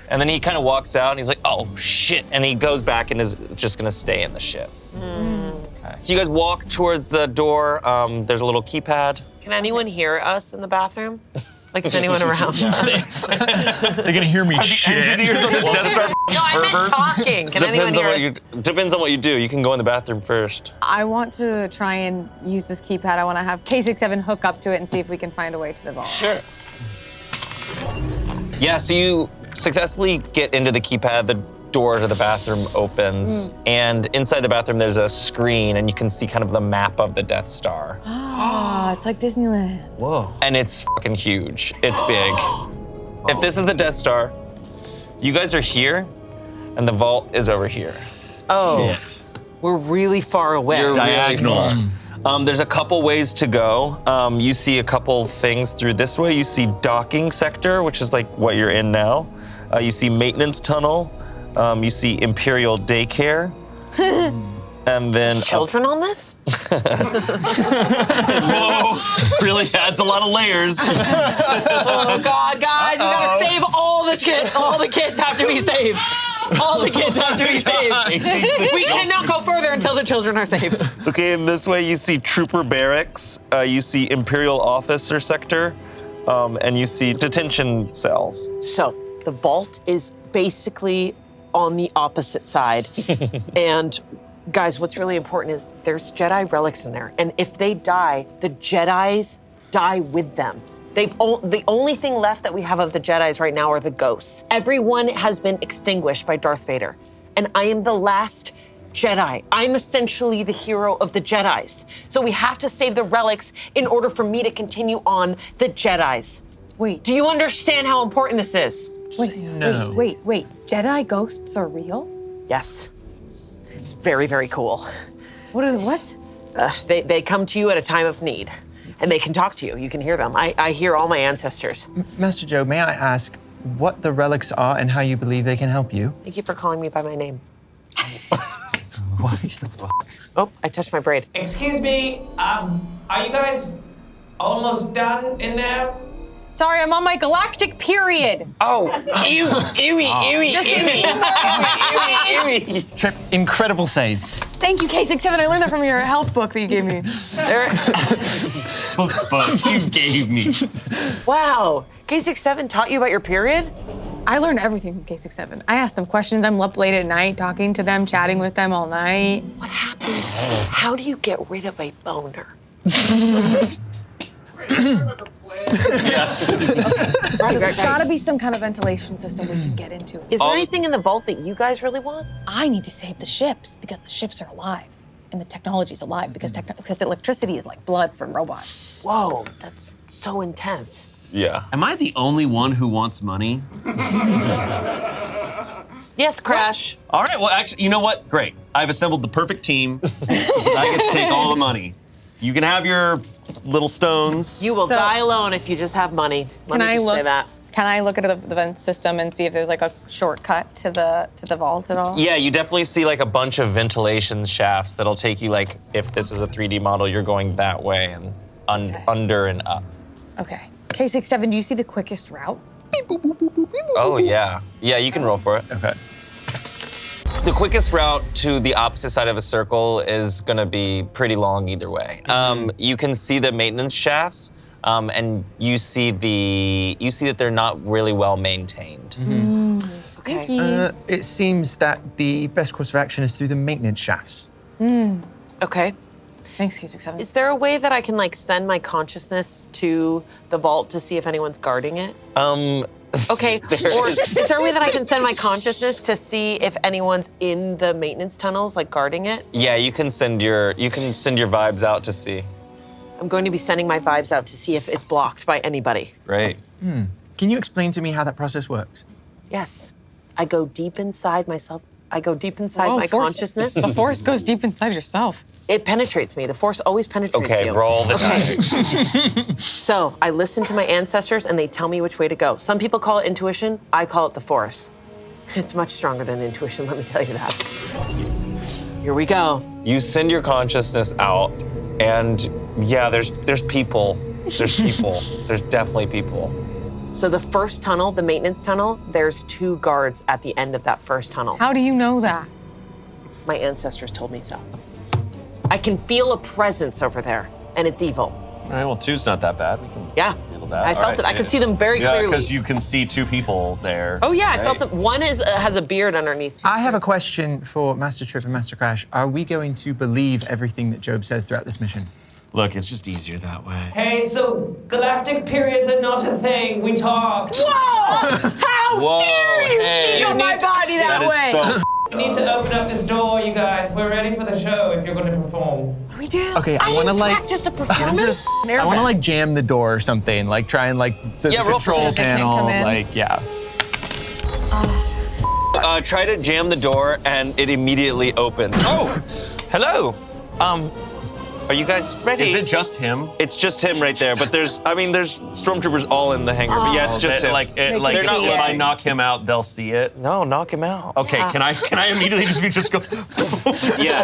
And then he kind of walks out and he's like, oh shit. And he goes back and is just gonna stay in the ship. Okay. So you guys walk towards the door. There's a little keypad. Can anyone hear us in the bathroom? Like, is anyone around? They're gonna hear me shit. Engineers on this Death Star. No, I meant talking. Can anyone hear us? Depends on what you do. You can go in the bathroom first. I want to try and use this keypad. I want to have K67 hook up to it and see if we can find a way to the vault. Sure. Yeah, so you successfully get into the keypad. The door to the bathroom opens, and inside the bathroom there's a screen, and you can see kind of the map of the Death Star. Oh, it's like Disneyland. Whoa. And it's fucking huge. It's big. If this is the Death Star, you guys are here, and the vault is over here. Oh, we're really far away. You're Diagonal. really far. There's a couple ways to go. You see a couple things through this way. You see docking sector, which is like what you're in now. You see maintenance tunnel. You see Imperial daycare. And then Children on this? Whoa, really adds a lot of layers. Oh God, guys, we gotta save all the kids. All the kids have to be saved. All the kids have to be saved. We cannot go further until the children are saved. Okay, and this way you see trooper barracks. You see Imperial officer sector, and you see detention cells. So the vault is basically on the opposite side. And guys, what's really important is there's Jedi relics in there. And if they die, the Jedis die with them. The only thing left that we have of the Jedis right now are the ghosts. Everyone has been extinguished by Darth Vader. And I am the last Jedi. I'm essentially the hero of the Jedis. So we have to save the relics in order for me to continue on the Jedis. Wait. Do you understand how important this is? Wait. Jedi ghosts are real? Yes. It's very, very cool. What? They come to you at a time of need, and they can talk to you. You can hear them. I hear all my ancestors. Master Joe, may I ask what the relics are and how you believe they can help you? Thank you for calling me by my name. What the fuck? Oh, I touched my braid. Excuse me, are you guys almost done in there? Sorry, I'm on my galactic period. Oh, Trip, incredible save. Thank you, K67. I learned that from your health book that you gave me. Book you gave me. Wow, K67 taught you about your period? I learned everything from K67. I asked them questions. I'm up late at night talking to them, chatting with them all night. What happens? How do you get rid of a boner? There's gotta be some kind of ventilation system we can get into. Is there anything in the vault that you guys really want? I need to save the ships because the ships are alive and the technology's alive because electricity is like blood for robots. Whoa, that's so intense. yeah. Am I the only one who wants money? Yes, Crash. All right, well, actually, you know what? Great. I've assembled the perfect team. I get to take all the money. You can have your little stones. You will So- die alone if you just have money. Let me just say that. Can I look at the vent system and see if there's like a shortcut to the vault at all? Yeah, you definitely see like a bunch of ventilation shafts that'll take you like, if this is a 3D model, you're going that way and under and up. Okay. K67, do you see the quickest route? Oh yeah. Yeah, you can roll for it. Okay. The quickest route to the opposite side of a circle is gonna be pretty long either way. You can see the maintenance shafts, and you see that they're not really well maintained. Okay. It seems that the best course of action is through the maintenance shafts. Okay. Thanks, K67. Is there a way that I can like send my consciousness to the vault to see if anyone's guarding it? Okay. Or is there a way that I can send my consciousness to see if anyone's in the maintenance tunnels, like guarding it? Yeah, you can send your vibes out to see. I'm going to be sending my vibes out to see if it's blocked by anybody. Right. Can you explain to me how that process works? Yes. I go deep inside myself. I go deep inside my Force- consciousness. The force goes deep inside yourself. It penetrates me. The force always penetrates Okay, you. roll the Okay. So I listen to my ancestors and they tell me which way to go. Some people call it intuition. I call it the force. It's much stronger than intuition, let me tell you that. Here we go. You send your consciousness out, and yeah, there's people. There's people. There's definitely people. So the first tunnel, the maintenance tunnel, there's 2 guards at the end of that first tunnel. How do you know that? My ancestors told me so. I can feel a presence over there, and it's evil. All right, well, 2's not that bad. We can Yeah, handle that. I All felt right, it. I could see them very Yeah, clearly. because you can see 2 people there. Oh yeah, I right? felt that one has a beard underneath. I have a question for Master Trip and Master Crash. Are we going to believe everything that Job says throughout this mission? Look, it's just easier that way. Hey, so galactic periods are not a thing. We talked. Whoa! How Whoa, dare you hey. speak on my body that That way? is so You need to open up this door, you guys. We're ready for the show if you're going to perform. We do. Okay, I want to didn't like practice a performance. I want to like jam the door or something, like try and like the Yeah, roll for control it. They can't panel, come in. like yeah. Try to jam the door, and it immediately opens. Oh, hello. Are you guys ready? Is it just him? It's just him right there, but there's stormtroopers all in the hangar. But yeah, it's just him. Like, can they're not. see If it. I knock him out, they'll see it. No, knock him out. Okay, can I immediately just go? Yeah.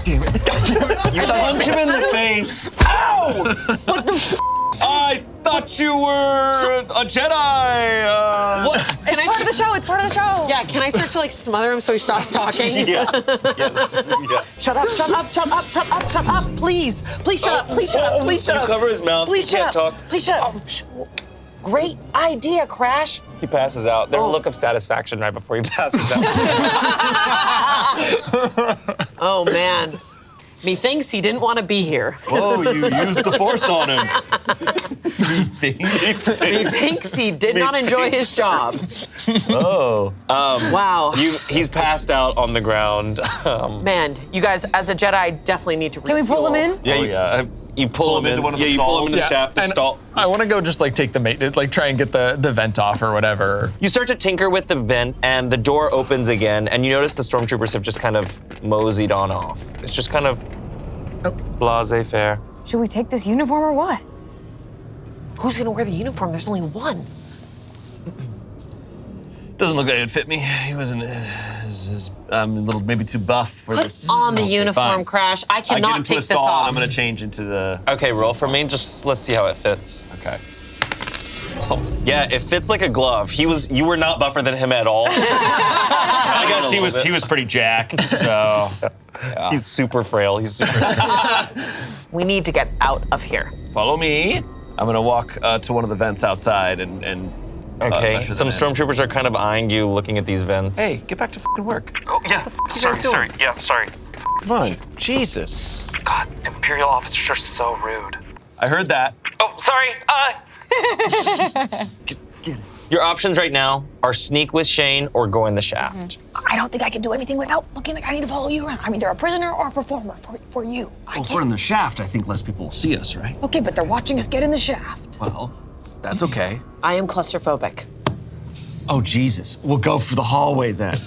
Damn it. You punch him in the face. Ow! What the f? I thought you were a Jedi. What? Can I Part of the show. It's part of the show. Yeah, can I start to like smother him so he stops talking? Yeah. Yes. Yeah. Shut up, shut up, shut up, shut up, shut up, please. Please shut up, please shut up, please shut You up. cover his mouth. Please He shut can't up. talk. Please shut up. Great idea, Crash. He passes out. There's a look of satisfaction right before he passes out. Oh man. Methinks he didn't want to be here. Whoa, you used the force on him. Methinks he did not enjoy his job. Oh. Wow. He's passed out on the ground. Man, you guys, as a Jedi, I definitely need to Can we pull him in? Yeah, Oh, you, yeah. you pull him into in. one of the you pull him stalls. into the Yeah, shaft, the and stall. I want to go just like take the maintenance, like try and get the vent off or whatever. You start to tinker with the vent, and the door opens again, and you notice the stormtroopers have just kind of moseyed on off. It's just kind of blasé-faire. Should we take this uniform or what? Who's gonna wear the uniform? There's only one. Doesn't look like it'd fit me. He wasn't. I'm a little maybe too buff for Put this. on the Okay, uniform, fine. Crash. I I cannot get into take a this stall off. and I'm gonna change into the. Okay, roll for me. Just let's see how it fits. Okay. Yeah, it fits like a glove. You were not buffer than him at all. I guess he was pretty jacked. So. Yeah. He's super frail. He's super. We need to get out of here. Follow me. I'm gonna walk to one of the vents outside and. Okay. usher Some them in. stormtroopers are kind of eyeing you, looking at these vents. Hey, get back to fucking work. Oh yeah. Sorry. Yeah. Sorry. Come on. Jesus. God, Imperial officers are so rude. I heard that. Oh, sorry. Get it. Your options right now are sneak with Shane or go in the shaft. I don't think I can do anything without looking like I need to follow you around. I'm either a prisoner or a performer for you. I Well, if can't. we're in the shaft, I think less people will see us, right? Okay, but they're watching us get in the shaft. Well, that's okay. I am claustrophobic. Oh, Jesus. We'll go for the hallway then.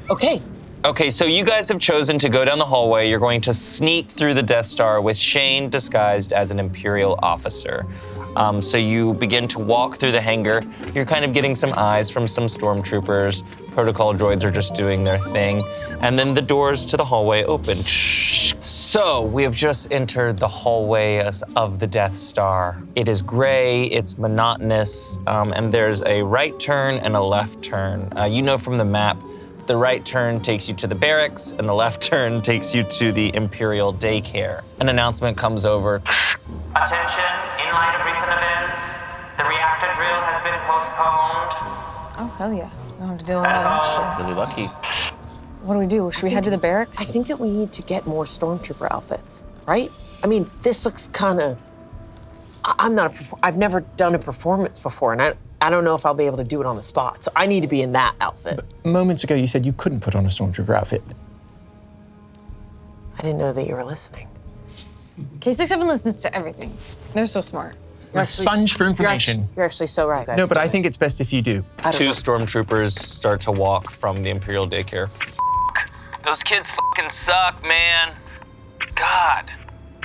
Okay. Okay, so you guys have chosen to go down the hallway. You're going to sneak through the Death Star with Shane disguised as an Imperial officer. So you begin to walk through the hangar. You're kind of getting some eyes from some stormtroopers. Protocol droids are just doing their thing. And then the doors to the hallway open. So we have just entered the hallway of the Death Star. It is gray, it's monotonous, and there's a right turn and a left turn. You know from the map, the right turn takes you to the barracks, and the left turn takes you to the Imperial daycare. An announcement comes over. Attention, in light of recent events, the reactor drill has been postponed. Oh, hell yeah. We don't have to deal with all that shit. Really lucky. What do we do? Should we head to the barracks? I think that we need to get more stormtrooper outfits, right? I mean, this looks kind of. I've never done a performance before, and I don't know if I'll be able to do it on the spot. So I need to be in that outfit. But moments ago, you said you couldn't put on a stormtrooper outfit. I didn't know that you were listening. K67 listens to everything. They're so smart. You're a sponge for information. You're actually so right, guys. No, but I think it's best if you do. Two stormtroopers start to walk from the Imperial daycare. Those kids fucking suck, man. God,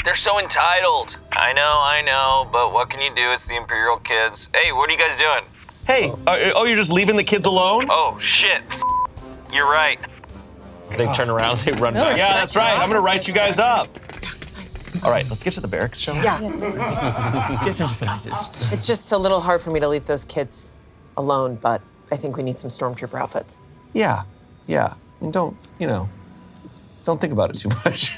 they're so entitled. I know, but what can you do? It's the Imperial kids. Hey, what are you guys doing? Hey, you're just leaving the kids alone? Oh, shit. You're right. They turn around, they run back. Yeah, that's right. I'm gonna write you guys up. All right, let's get to the barracks, shall we? Yeah. Get some disguises. It's just a little hard for me to leave those kids alone, but I think we need some stormtrooper outfits. Yeah. And don't think about it too much.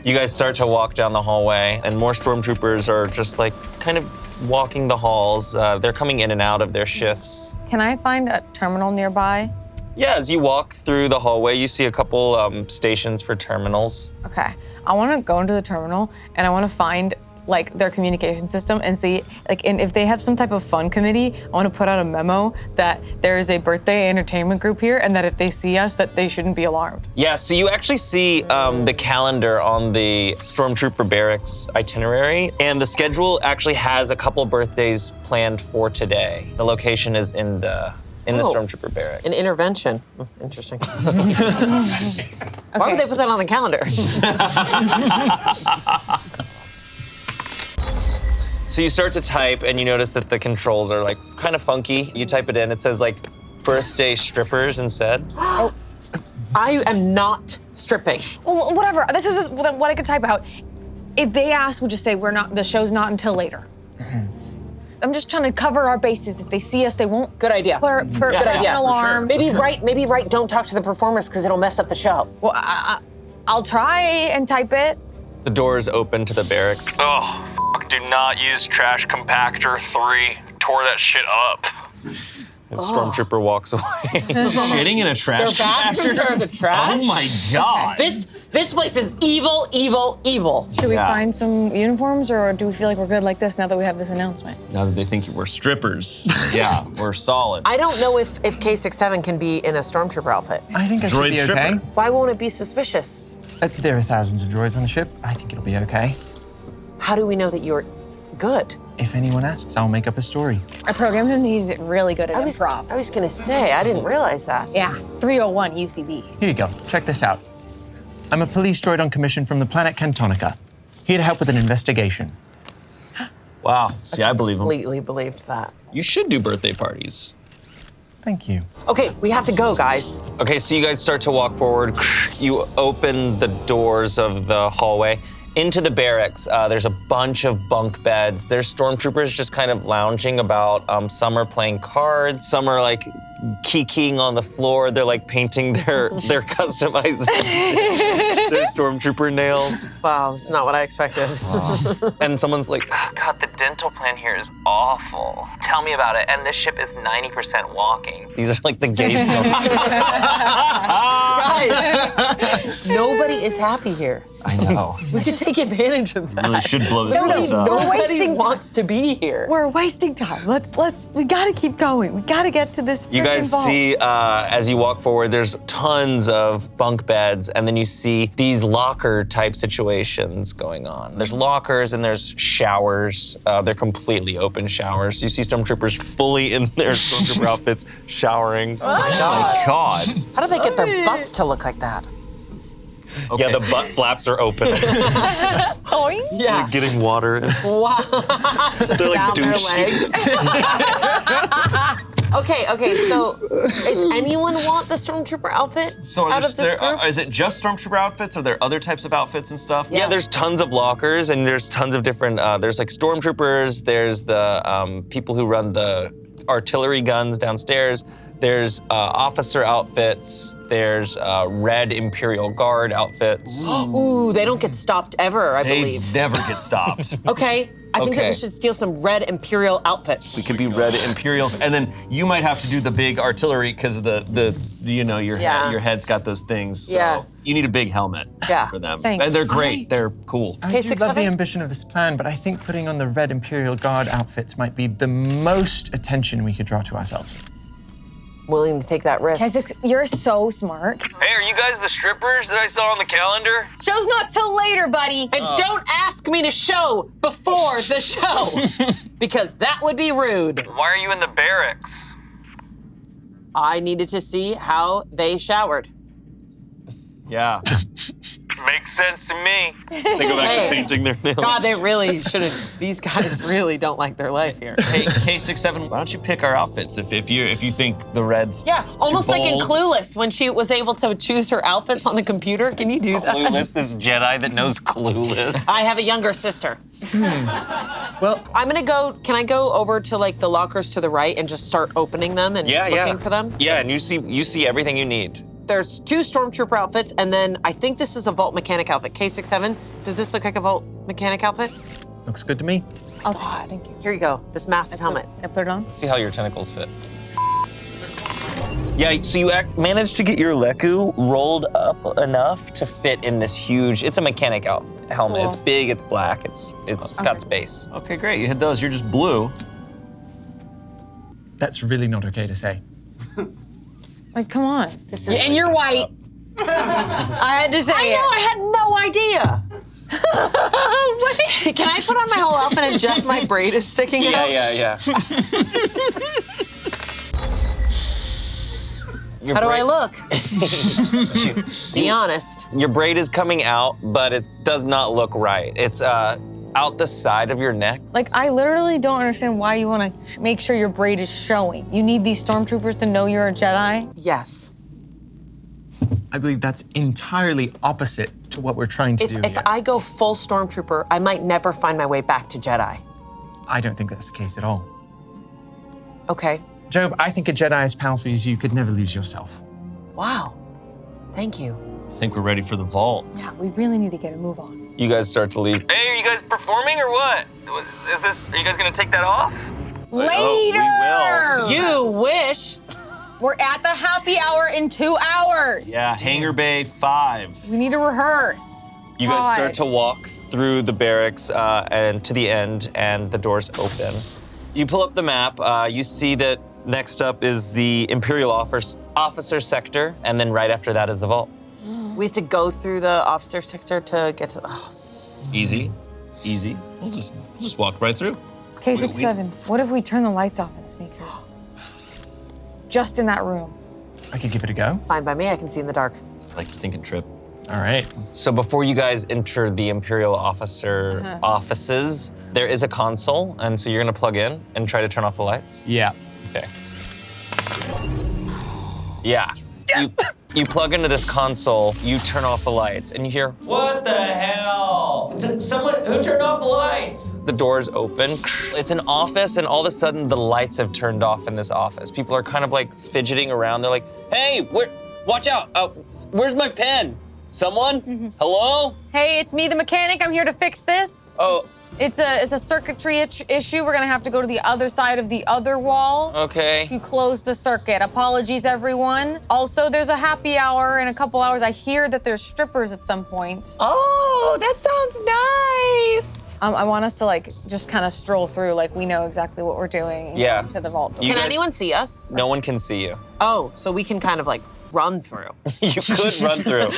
You guys start to walk down the hallway, and more stormtroopers are just like kind of walking the halls. They're coming in and out of their shifts. Can I find a terminal nearby? Yeah, as you walk through the hallway, you see a couple stations for terminals. Okay. I want to go into the terminal and I want to find like their communication system and see like and if they have some type of fun committee, I want to put out a memo that there is a birthday entertainment group here and that if they see us that they shouldn't be alarmed. Yeah, so you actually see the calendar on the Stormtrooper Barracks itinerary, and the schedule actually has a couple birthdays planned for today. The location is in the Stormtrooper Barracks. An intervention. Interesting. Why would they put that on the calendar? So you start to type and you notice that the controls are like kind of funky. You type it in, it says like birthday strippers instead. I am not stripping. Well, whatever. This is what I could type out. If they ask, we'll just say the show's not until later. I'm just trying to cover our bases. If they see us, they won't. Good idea. Good idea. Alarm. Maybe write don't talk to the performers because it'll mess up the show. Well, I'll try and type it. The doors open to the barracks. Oh, do not use trash compactor 3. Tore that shit up. The Stormtrooper walks away. Shitting in a trash Their bathrooms are the trash? Oh my God. This place is evil, evil, evil. Should we find some uniforms or do we feel like we're good like this now that we have this announcement? Now that they think we're strippers. Yeah, we're solid. I don't know if K67 can be in a Stormtrooper outfit. I think it should Droid be stripper. okay. Why won't it be suspicious? There are thousands of droids on the ship. I think it'll be okay. How do we know that you're good? If anyone asks, I'll make up a story. I programmed him, he's really good at improv. I was gonna say, I didn't realize that. Yeah, 301 UCB. Here you go. Check this out. I'm a police droid on commission from the planet Cantonica. Here to help with an investigation. Wow. See, I believe him. Completely believed that. You should do birthday parties. Thank you. Okay, we have to go, guys. Okay, so you guys start to walk forward. You open the doors of the hallway. Into the barracks, there's a bunch of bunk beds. There's stormtroopers just kind of lounging about. Some are playing cards. Some are like kikiing on the floor. They're like painting their customized their stormtrooper nails. Wow, it's not what I expected. And someone's like, oh, God, the dental plan here is awful. Tell me about it. And this ship is 90% walking. These are like the gay stuff. Guys, Nobody is happy here. I know. We should take advantage of that. Really should blow this place up. Nobody wants to be here. We're wasting time. We gotta keep going. We gotta get to this You guys freaking vault. see, as you walk forward, there's tons of bunk beds, and then you see these locker-type situations going on. There's lockers and there's showers. They're completely open showers. You see stormtroopers fully in their stormtrooper outfits showering. Oh my God. God. How do they get their butts to look like that? Okay. Yeah, the butt flaps are open. Yeah. Getting water in. Wow. Just They're like down their douche legs. Okay, so does anyone want the stormtrooper outfit So out of this group? is it just stormtrooper outfits? Are there other types of outfits and stuff? Yeah, there's tons of lockers, and there's tons of different, there's like stormtroopers, there's the people who run the artillery guns downstairs, there's officer outfits, there's red Imperial Guard outfits. Ooh, they don't get stopped ever, I They believe. never get stopped. Okay, I think that Okay. we should steal some red Imperial outfits. We could be red Imperials, and then you might have to do the big artillery because of the you know, your head's got those things. So Yeah. you need a big helmet for them. Thanks. And they're great. They're cool. I do love the K67? ambition of this plan, but I think putting on the red Imperial Guard outfits might be the most attention we could draw to ourselves. Willing to take that risk. Keswick, you're so smart. Hey, are you guys the strippers that I saw on the calendar? Show's not till later, buddy. And don't ask me to show before the show, because that would be rude. Why are you in the barracks? I needed to see how they showered. Yeah. Makes sense to me. They go back Hey. to painting their nails. God, they really shouldn't. These guys really don't like their life here. Hey, K67, why don't you pick our outfits if you think the red's Yeah, almost too like in bold? Clueless when she was able to choose her outfits on the computer. Can you do that? Clueless, this Jedi that knows Clueless. I have a younger sister. Well, I'm gonna go. Can I go over to like the lockers to the right and just start opening them and looking for them? Yeah, and you see everything you need. There's 2 stormtrooper outfits, and then I think this is a vault mechanic outfit. K67. Does this look like a vault mechanic outfit? looks good to me. I'll take it. Thank you. Here you go. This massive helmet. I put it on. Let's see how your tentacles fit. Yeah, so you managed to get your Leku rolled up enough to fit in this huge, it's a mechanic helmet. Cool. It's big, it's black, it's got space. Okay, great. You hit those. You're just blue. That's really not okay to say. Like, come on. This is. And you're white. I had to say. I know. I had no idea. Can I put on my whole outfit and just my braid is sticking out? Yeah. Your How do I braid- look? Be honest. Your braid is coming out, but it does not look right. It's out the side of your neck. Like, I literally don't understand why you want to make sure your braid is showing. You need these stormtroopers to know you're a Jedi? Yes. I believe that's entirely opposite to what we're trying to do If here. I go full stormtrooper, I might never find my way back to Jedi. I don't think that's the case at all. Okay. Job, I think a Jedi as powerful as you could never lose yourself. Wow. Thank you. I think we're ready for the vault. Yeah, we really need to get a move on. You guys start to leave. Hey, are you guys performing or what? Are you guys gonna take that off? Later. You wish. We're at the happy hour in 2 hours. Yeah, Hangar Bay 5. We need to rehearse. You guys God. start to walk through the barracks and to the end, and the doors open. You pull up the map. You see that next up is the Imperial officer sector, and then right after that is the vault. We have to go through the officer sector to get to. Oh. Easy. We'll just walk right through. K67, what if we turn the lights off and sneak through? Just in that room. I could give it a go. Fine by me. I can see in the dark. Like you're thinking trip. All right. So before you guys enter the Imperial officer offices, there is a console, and so you're gonna plug in and try to turn off the lights. Yeah. Okay. Yeah. You plug into this console, you turn off the lights, and you hear, "What the hell? Someone who turned off the lights?" The doors open. It's an office, and all of a sudden the lights have turned off in this office. People are kind of like fidgeting around. They're like, "Hey, watch out! Where's my pen? Someone? Hello? Hey, it's me, the mechanic. I'm here to fix this. Oh, It's a circuitry issue. We're gonna have to go to the other side of the other wall Okay. to close the circuit. Apologies, everyone. Also, there's a happy hour in a couple hours. I hear that there's strippers at some point. Oh, that sounds nice. I want us to like just kind of stroll through, like we know exactly what we're doing. and Yeah. get To the vault door. You Can guys- anyone see us? No one can see you. Oh, so we can kind of like run through. You could run through.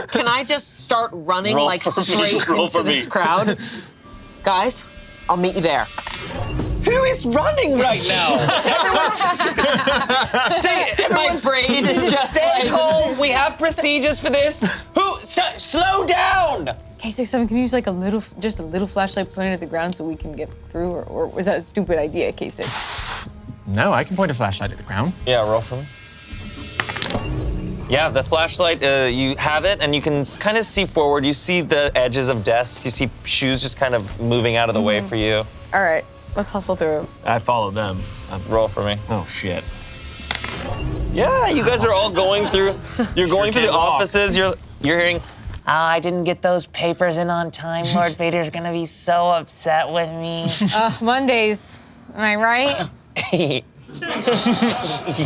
Can I just start running Roll like for me, straight roll into for me. this crowd? Guys, I'll meet you there. Who is running right now? My brain is just Stay like, calm. We have procedures for this. Slow down. K67, can you use like just a little flashlight pointed at the ground so we can get through, or was that a stupid idea, K6? No, I can point a flashlight at the ground. Yeah, roll for me. Yeah, the flashlight, you have it, and you can kind of see forward. You see the edges of desks. You see shoes just kind of moving out of the way for you. All right, let's hustle through. I follow them. Roll for me. Oh, shit. Yeah, you guys are all going through. You're going through the offices. You're hearing. Oh, I didn't get those papers in on time. Lord Vader's gonna be so upset with me. Mondays, am I right?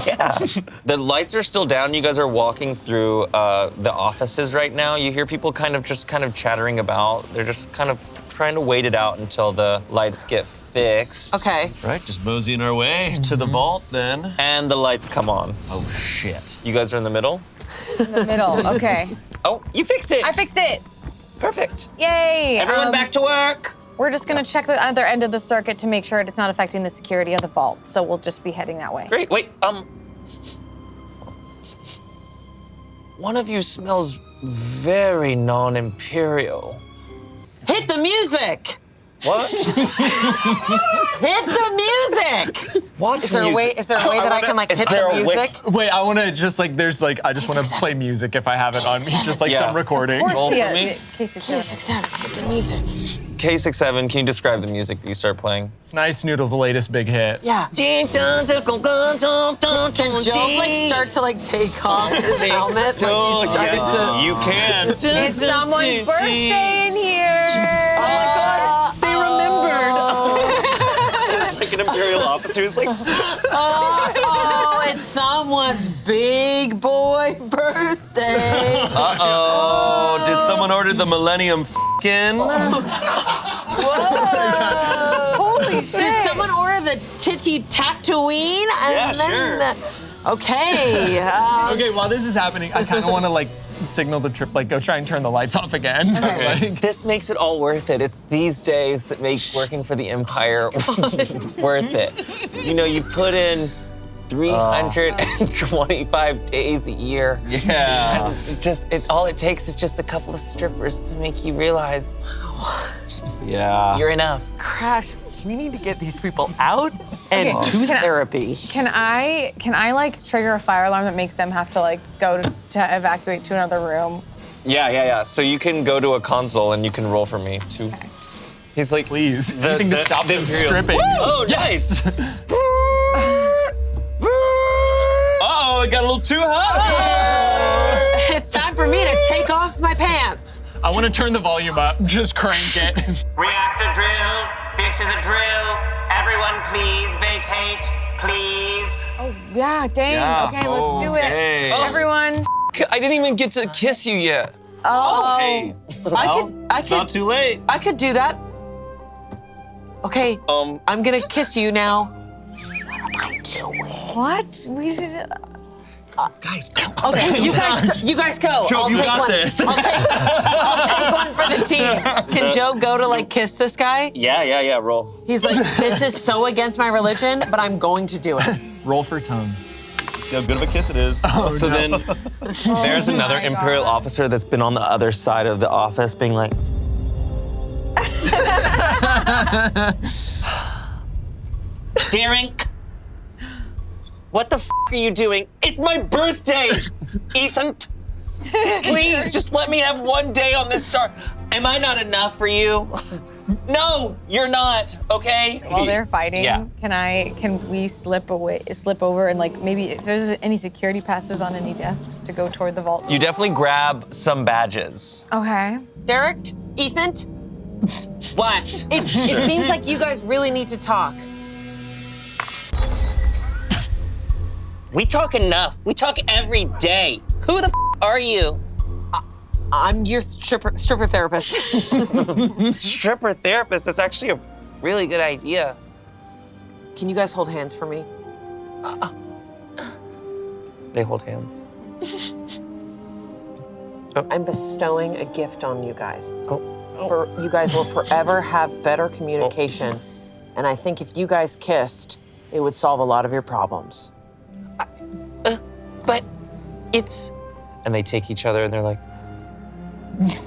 Yeah. The lights are still down. You guys are walking through the offices right now. You hear people kind of chattering about. They're just kind of trying to wait it out until the lights get fixed. okay. Right, just moseying our way to the vault then. And the lights come on. Oh, shit. You guys are in the middle? In the middle, okay. Oh, you fixed it. I fixed it, Perfect. yay. Everyone back to work. We're just gonna check the other end of the circuit to make sure it's not affecting the security of the vault, so we'll just be heading that way. Great. Wait, one of you smells very non-imperial. Hit the music! What? Hit the music! What? Is there a way that I can like hit the music? Wait, I want to just like, there's like, I just want to play music if I have it on me, just like Yeah. some recording. Or Roll see for me. it. K67. Hit the music. K67, can you describe the music that you start playing? It's Nice Noodle's latest big hit. Yeah. Can Joe like start to like take off his helmet? Like he's starting to. You can. It's someone's birthday in here. Oh my God, they remembered. It's like an Imperial officer who's like, Oh, it's someone's big boy birthday. Uh-oh. Did someone order the Millennium f***ing? Holy shit. Did someone order the titty Tatooine? Yeah, sure. Okay. Okay, while this is happening, I kind of want to like signal the trip, like go try and turn the lights off again. Like, this makes it all worth it. It's these days that make working for the Empire worth it. You know, you put in 325 days a year. Yeah. And all it takes is just a couple of strippers to make you realize Yeah. you're enough. Crash, we need to get these people out and Okay, do can I- therapy. Can I like trigger a fire alarm that makes them have to like go to evacuate to another room? Yeah. So you can go to a console and you can roll for me too. He's like, please, anything to stop them Imperial- stripping. Oh, nice. Uh-oh, it got a little too hot. It's time for me to take off my pants. I want to turn the volume up, just crank it. Reactor drill. This is a drill. Everyone, please vacate. Please. Oh yeah, dang. Yeah, Okay, let's do it. okay. Everyone. I didn't even get to kiss you yet. Oh. Hey. I It's not could too late. I could do that. Okay, I'm gonna kiss you now. What? We should. Guys, come Okay, you guys go. Joe, I'll you take got one. this. I'll take one for the team. Can Joe go to like kiss this guy? Yeah. Roll. He's like, this is so against my religion, but I'm going to do it. Roll for tongue. See how good of a kiss it is. So then there's another my Imperial God. officer that's been on the other side of the office being like, Derek, what the are you doing? It's my birthday, Ethan. Please, just let me have one day on this star. Am I not enough for you? No, you're not, okay? While they're fighting, Yeah. can we slip over and like maybe if there's any security passes on any desks to go toward the vault? You definitely grab some badges. Okay. Derek, Ethan, What? It seems like you guys really need to talk. We talk enough. We talk every day. Who the are you? I'm your stripper therapist. Stripper therapist, that's actually a really good idea. Can you guys hold hands for me? They hold hands. I'm bestowing a gift on you guys. Oh. You guys will forever have better communication. And I think if you guys kissed, it would solve a lot of your problems. But it's... And they take each other and they're like,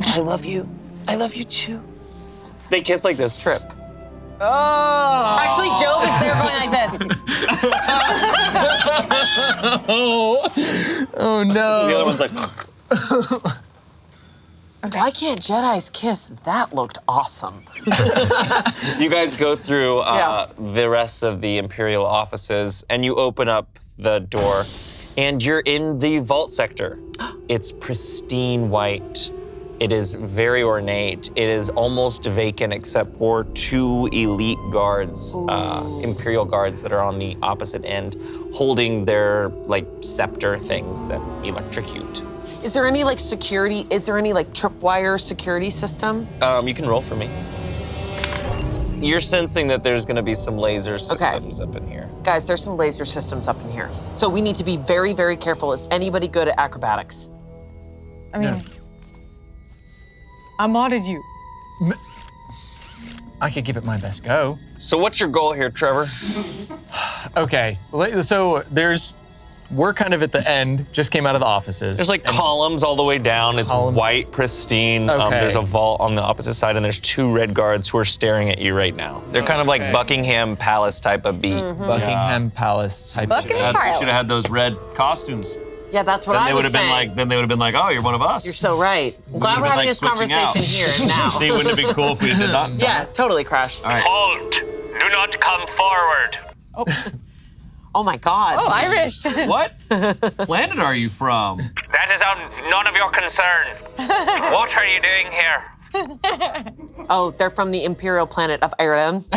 I love you. I love you too. They kiss like this. Trip. Oh. Actually, Job is there going like this. Oh no. The other one's like, Why can't Jedis kiss? That looked awesome. you guys go through Yeah. the rest of the Imperial offices and you open up the door and you're in the vault sector. It's pristine white. It is very ornate. It is almost vacant except for 2 elite guards, Imperial guards that are on the opposite end, holding their like scepter things that electrocute. Is there any like security? Is there any like tripwire security system? You can roll for me. You're sensing that there's gonna be some laser systems up in here. Guys, there's some laser systems up in here. So we need to be very, very careful. Is anybody good at acrobatics? I mean, I modded you. I could give it my best go. So what's your goal here, Trevor? Okay, so we're kind of at the end, just came out of the offices. There's like columns all the way down. It's Columns. white, pristine. Okay. There's a vault on the opposite side, and there's 2 red guards who are staring at you right now. They're kind of like Okay. Buckingham Palace type of beat. Buckingham Palace type Buckingham Palace. Should have had those red costumes. Yeah, that's what Then I they would was have been saying. like, then they would have been like, oh, you're one of us. You're so right. I'm glad we're Even, having like, this switching out. conversation here and now. See, wouldn't it be cool if we did that? Yeah, totally, Crash. All right. Halt! Do not come forward. Oh my God. Oh, Irish. What planet are you from? That is none of your concern. What are you doing here? Oh, they're from the Imperial planet of Ireland.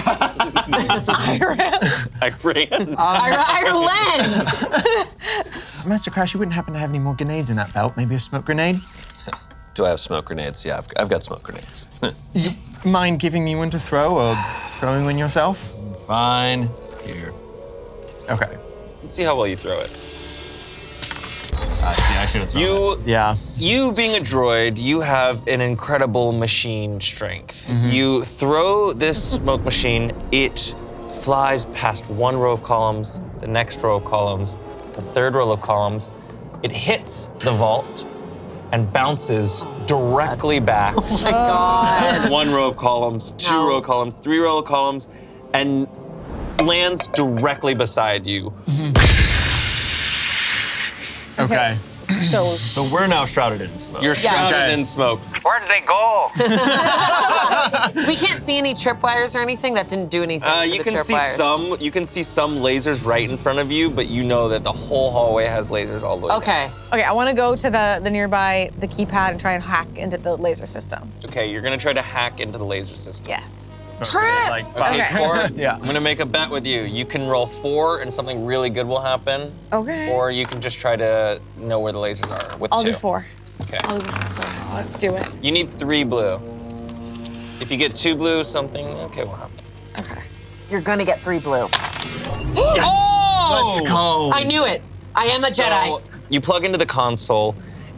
Ireland. Ireland! Master Crash, you wouldn't happen to have any more grenades in that belt? Maybe a smoke grenade? Do I have smoke grenades? Yeah, I've got smoke grenades. You mind giving me one to throw or throwing one yourself? Fine. Here. Okay. Let's see how well you throw it. I should have thrown it. Yeah. You being a droid, you have an incredible machine strength. You throw this smoke machine, it flies past 1 row of columns, the next row of columns, the 3rd row of columns. It hits the vault and bounces directly back. Oh my God. 1 row of columns, 2 No. row of columns, 3 row of columns, and lands directly beside you. Okay. So So we're now shrouded in smoke. You're shrouded Okay. in smoke. Where did they go? We can't see any tripwires or anything? That didn't do anything for You the can see tripwires. some. You can see some lasers right in front of you, but you know that the whole hallway has lasers all the way. Okay. okay, I want to go to the nearby the keypad and try and hack into the laser system. down. Okay, you're gonna try to hack into the laser system. Yes. Trip! Like, Okay, Okay. Cor, Yeah. I'm gonna make a bet with you. You can roll 4 and something really good will happen, Okay. or you can just try to know where the lasers are with I'll 2. do 4. Okay. I'll do 4. Let's do it. You need 3 blue. If you get 2 blue, something okay will happen. Okay. You're gonna get 3 blue. Oh! let's go. I knew it. I am a Jedi. So you plug into the console,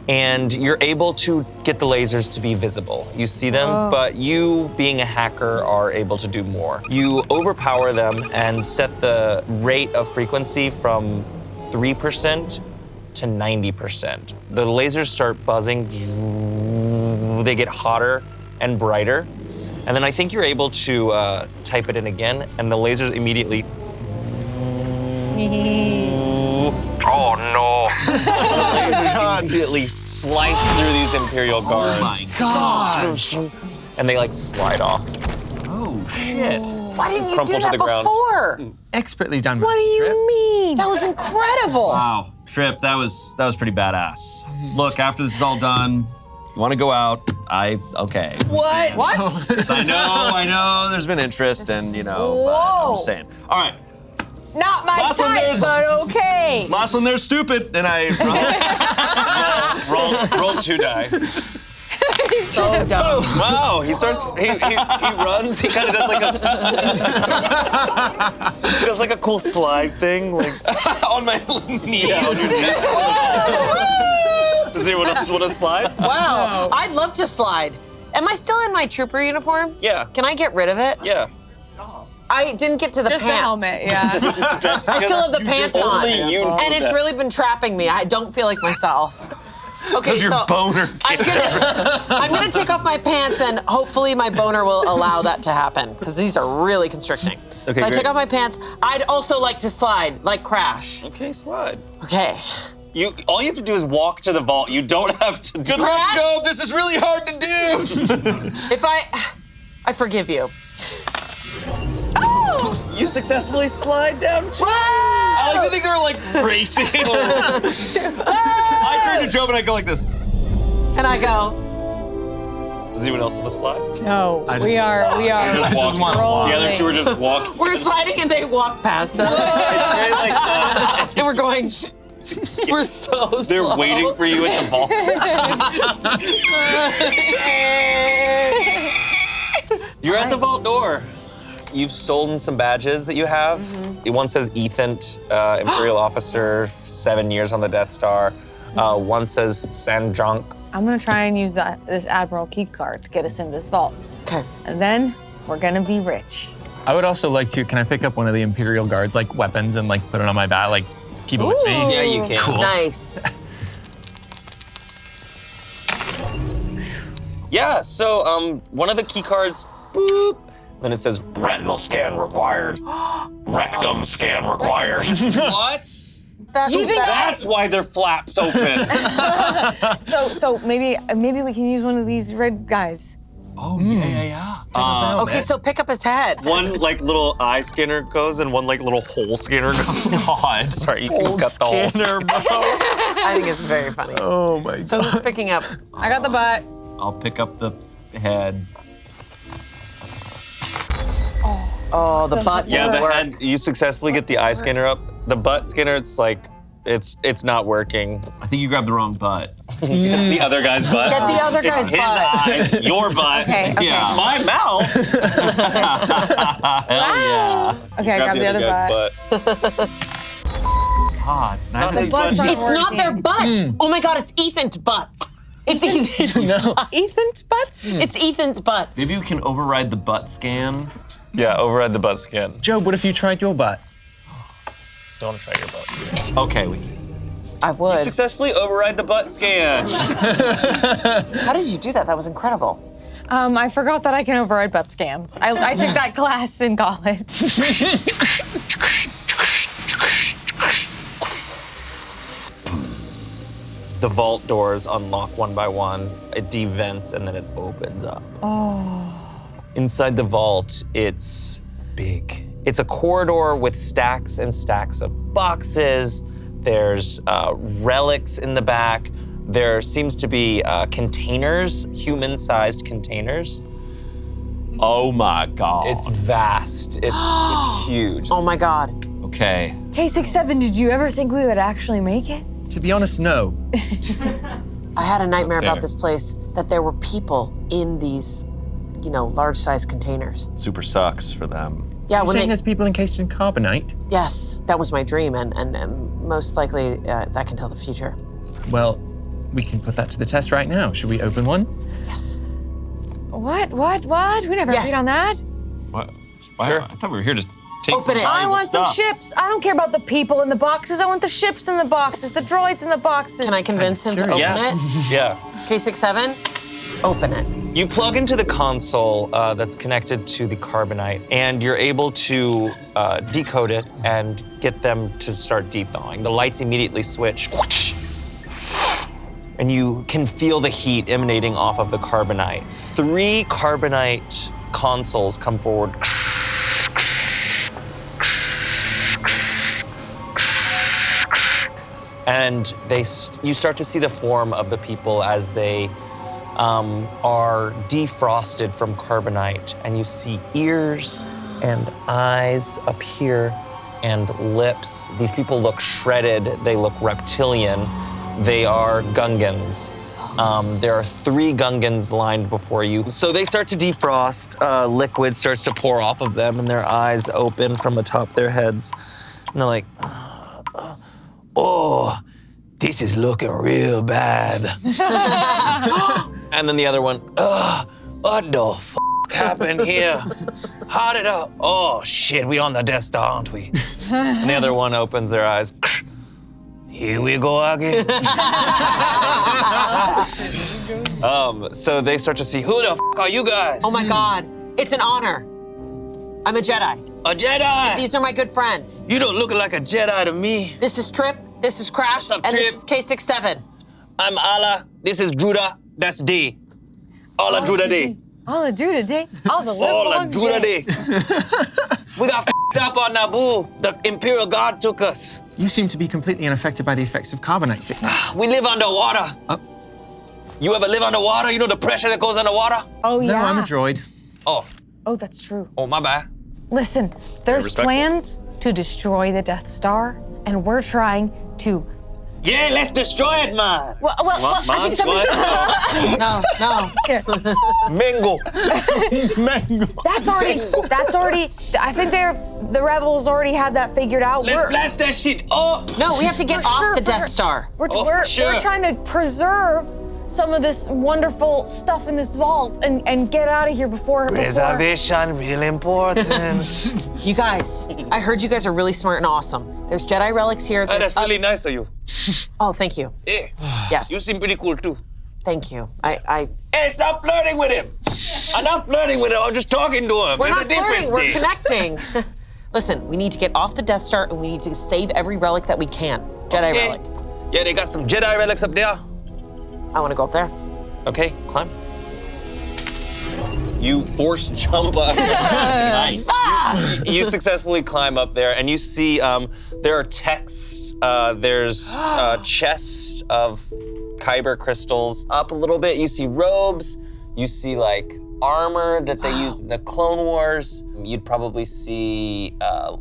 and you're able to get the lasers to be visible. You see them, but you, being a hacker, are able to do more. You overpower them and set the rate of frequency from 3% to 90%. The lasers start buzzing. They get hotter and brighter. And then I think you're able to type it in again, and the lasers immediately Oh no. immediately slice through these Imperial guards. Oh my God. And they like slide off. Oh shit. Why didn't you Crumple do to that the ground. before? Expertly done, What do Master Trip. you mean? That was incredible. Wow. Trip, that was pretty badass. Look, after this is all done, you want to go out. Okay. What? I know. There's been interest, and but I'm just saying. All right. Not my Last one, type, there's- but okay. Last one, they're stupid, and I Roll 2 die. So dumb. Wow, he runs, he kind of does like a cool slide thing, like on my knee. Does anyone else want to slide? Wow. I'd love to slide. Am I still in my trooper uniform? Yeah. Can I get rid of it? Yeah. I didn't get to the Just pants. the helmet, yeah. I still have the pants on. Only you know And it's that. really been trapping me. I don't feel like myself. Okay, Your so boner. I'm gonna take off my pants and hopefully my boner will allow that to happen because these are really constricting. Okay, so I great. take off my pants. I'd also like to slide, like Crash. Okay, slide. Okay. All you have to do is walk to the vault. You don't have to. Good luck, Job. This is really hard to do. If I forgive you. You successfully slide down too. I like to think they were like racing. I turn to Job and I go like this. And I go, Does anyone else want to slide? No, we are Just walk. rolling. The other two are just walking. we're sliding and they walk past us. They're like, And we're going, we're so they're slow. waiting for you at the vault. You're at the vault door. You've stolen some badges that you have. One says Ethan, Imperial Officer, 7 years on the Death Star. One says Sanjunk. I'm gonna try and use this Admiral key card to get us in this vault. Okay. And then we're gonna be rich. I would also like to, can I pick up one of the Imperial Guards, like weapons, and like put it on my back, like keep it with me? Yeah, you can. Cool. Nice. Yeah, so one of the key cards, boop, then it says Retinal scan required. Rectum scan required. what? That's That's why their flaps open. So maybe we can use one of these red guys. Oh, yeah. okay, so pick up his head. One like little eye scanner goes and one like little hole scanner goes. God, sorry, you can cut the holes. I think it's very funny. Oh my So who's picking up? I got the butt. I'll pick up the head. Oh, the butt Yeah, didn't the work. head. You successfully get the eye scanner up. The butt scanner, it's like, it's not working. I think you grabbed the wrong butt. It's the other guy's butt. Get the other guy's His butt. eyes, your butt. Okay, okay. Yeah. My mouth. Hell yeah. Okay, I grabbed the other butt. Ah, it's not The butts aren't It's not their working. butts. Oh my God, it's Ethan's butts. It's Ethan's butt. Ethan's butt? It's Ethan's butt. Maybe we can override the butt scan. Yeah, override the butt scan. Job, what if you tried your butt? Don't try your butt. Okay, we can. I would. Successfully override the butt scan. How did you do that? That was incredible. I forgot that I can override butt scans. I took that class in college. The vault doors unlock one by one. It devents and then it opens up. Oh. Inside the vault, it's big. It's a corridor with stacks and stacks of boxes. There's relics in the back. There seems to be containers, human-sized containers. Oh my God. It's vast. It's huge. Oh my God. Okay. K67, did you ever think we would actually make it? To be honest, no. I had a nightmare That's fair. about this place, that there were people in these, large-sized containers. Super sucks for them. Yeah, You're when saying they, there's people encased in carbonite? yes, that was my dream, and most likely that can tell the future. Well, we can put that to the test right now. Should we open one? Yes. What? We never Yes. agreed on that. What? Why? Sure. I thought we were here to take Open some it. I valuable want some stuff. ships. I don't care about the people in the boxes. I want the ships in the boxes, the droids in the boxes. Can I convince him to open Yes. it? Yeah. K67, open it. You plug into the console that's connected to the carbonite, and you're able to decode it and get them to start de-thawing. The lights immediately switch, and you can feel the heat emanating off of the carbonite. 3 carbonite consoles come forward. And you start to see the form of the people as they are defrosted from carbonite, and you see ears and eyes appear and lips. These people look shredded, they look reptilian. They are Gungans. There are 3 Gungans lined before you. So they start to defrost, liquid starts to pour off of them, and their eyes open from atop their heads. And they're like, oh, this is looking real bad. And then the other one, what the f happened here? How did oh shit, we on the Death Star, aren't we? And the other one opens their eyes. Here we go again. So they start to see, who the f are you guys? Oh my God, it's an honor. I'm a Jedi. A Jedi! These are my good friends. You don't look like a Jedi to me. This is Trip, this is Crash, What's up, and Trip? this is K67. I'm Allah, this is Judah, that's D. Allah Judah D. All the do today, all the live All long of Judah day. D. We got f***ed up on Naboo. The Imperial Guard took us. You seem to be completely unaffected by the effects of carbonite sickness. We live underwater. You ever live underwater? You know the pressure that goes underwater? Oh No, yeah. I'm a droid. Oh, That's true. my bad. Listen, there's respectful. plans to destroy the Death Star, and we're trying to. Yeah, let's destroy it, man. Well, I think somebody. No. Here. Mingle. That's already. I think the rebels already have that figured out. Let's blast that shit up. No, we have to get For off sure, the for Death sure. Star. We're for sure. trying to preserve some of this wonderful stuff in this vault and get out of here before. Preservation, real important. You guys, I heard you guys are really smart and awesome. There's Jedi relics here. That's really nice of you. Oh, thank you. Yeah. Yes. You seem pretty cool too. Thank you. I Hey, stop flirting with him. I'm not flirting with him. I'm just talking to him. We're There's not a difference flirting, we're there. connecting. Listen, we need to get off the Death Star and we need to save every relic that we can. Jedi Okay. relic. Yeah, they got some Jedi relics up there. I want to go up there. Okay, climb. You force jump up. Nice. You successfully climb up there, and you see there are texts. There's chests of kyber crystals. Up a little bit, you see robes. You see like armor that they used in the Clone Wars. You'd probably see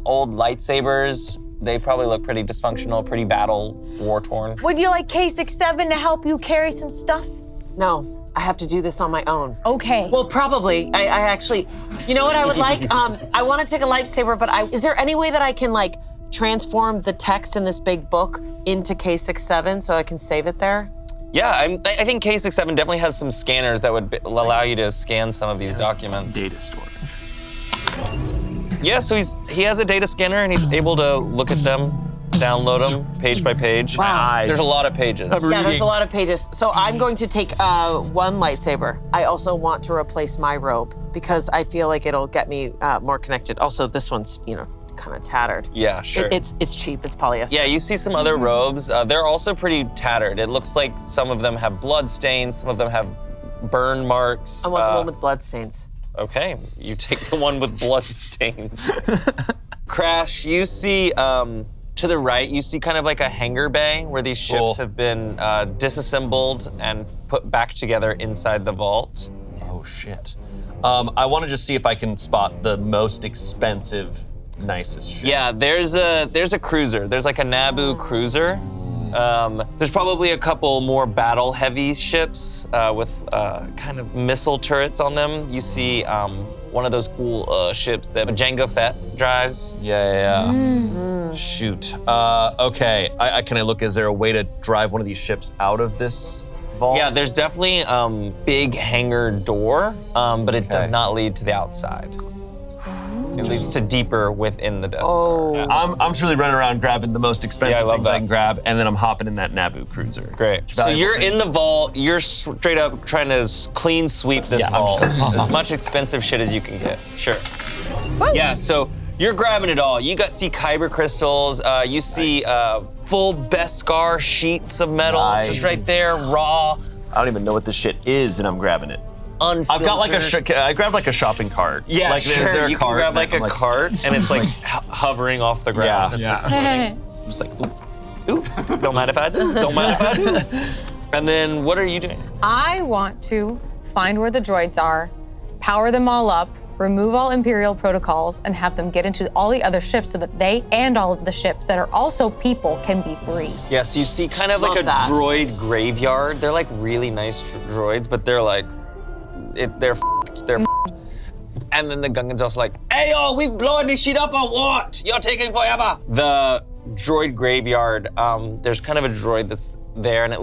old lightsabers. They probably look pretty dysfunctional, pretty battle war-torn. Would you like K67 to help you carry some stuff? No, I have to do this on my own. Okay. Well, probably. I actually, you know what I would like? I want to take a lightsaber, but is there any way that I can like transform the text in this big book into K67 so I can save it there? Yeah, I think K67 definitely has some scanners that would allow you to scan some of these documents. Data storage. Yeah, so he has a data scanner and he's able to look at them, download them page by page. Wow. There's a lot of pages. Yeah, there's a lot of pages. So I'm going to take one lightsaber. I also want to replace my robe because I feel like it'll get me more connected. Also, this one's, kind of tattered. Yeah, sure. It's cheap, it's polyester. Yeah, you see some other robes. They're also pretty tattered. It looks like some of them have blood stains, some of them have burn marks. I want the one with blood stains. Okay, you take the one with blood stains. Crash, you see to the right, you see kind of like a hangar bay where these ships have been disassembled and put back together inside the vault. Oh shit. I want to just see if I can spot the most expensive, nicest ship. Yeah, there's a cruiser. There's like a Naboo cruiser. There's probably a couple more battle-heavy ships with kind of missile turrets on them. You see one of those cool ships that Jango Fett drives. Yeah. Shoot. Okay. Can I look? Is there a way to drive one of these ships out of this vault? Yeah, there's definitely big hangar door, but it does not lead to the outside. It leads to deeper within the Death Star. Yeah. I'm truly running around grabbing the most expensive love things I that. can grab, and then I'm hopping in that Naboo cruiser. Great. So Valuable you're in things. the vault. You're straight up trying to clean sweep this vault. As much expensive shit as you can get. Sure. Yeah. So you're grabbing it all. You see kyber crystals. You see full Beskar sheets of metal just right there, raw. I don't even know what this shit is, and I'm grabbing it. Unfiltered. I've got like I grabbed like a shopping cart. Yeah, like, sure. Is there a you cart? can grab like a cart, and it's like hovering off the ground. Yeah. It's like floating. Just like, ooh, don't mind if I do. Don't mind if I do. And then what are you doing? I want to find where the droids are, power them all up, remove all Imperial protocols, and have them get into all the other ships so that they and all of the ships that are also people can be free. Yeah, so you see kind of like a droid graveyard. They're like really nice droids, but they're like, they're f***ed. They're f***ed. And then the Gungan's also like, hey, yo, we blowing this shit up or what? You're taking forever. The droid graveyard, there's kind of a droid that's there, and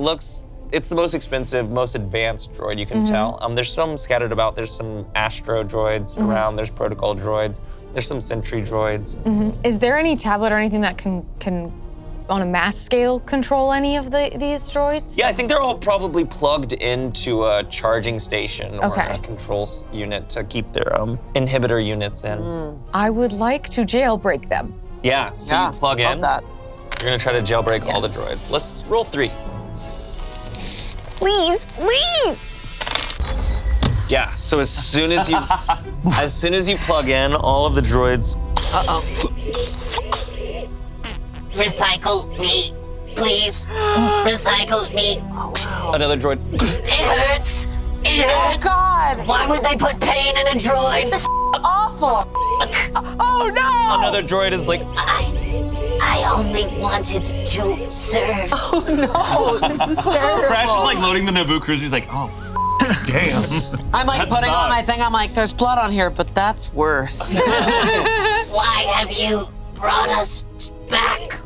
it's the most expensive, most advanced droid you can tell. There's some scattered about. There's some Astro droids around. There's protocol droids. There's some sentry droids. Is there any tablet or anything that can on a mass scale control any of these droids? Yeah, I think they're all probably plugged into a charging station or a control unit to keep their inhibitor units in. I would like to jailbreak them. Yeah, so you plug in. That. You're gonna try to jailbreak all the droids. Let's roll 3. Please, please. Yeah, so as soon as you plug in, all of the droids. Recycle me, please. Recycle me. Another droid. It hurts. It hurts. Oh, God. Why would they put pain in a droid? This is awful. Oh no! Another droid is like. I only wanted to serve. Oh no, this is terrible. Crash is like loading the Naboo cruiser. He's like, oh, damn. I'm like That putting on my sucks. thing. I'm like, there's blood on here, but that's worse. Why have you brought us back?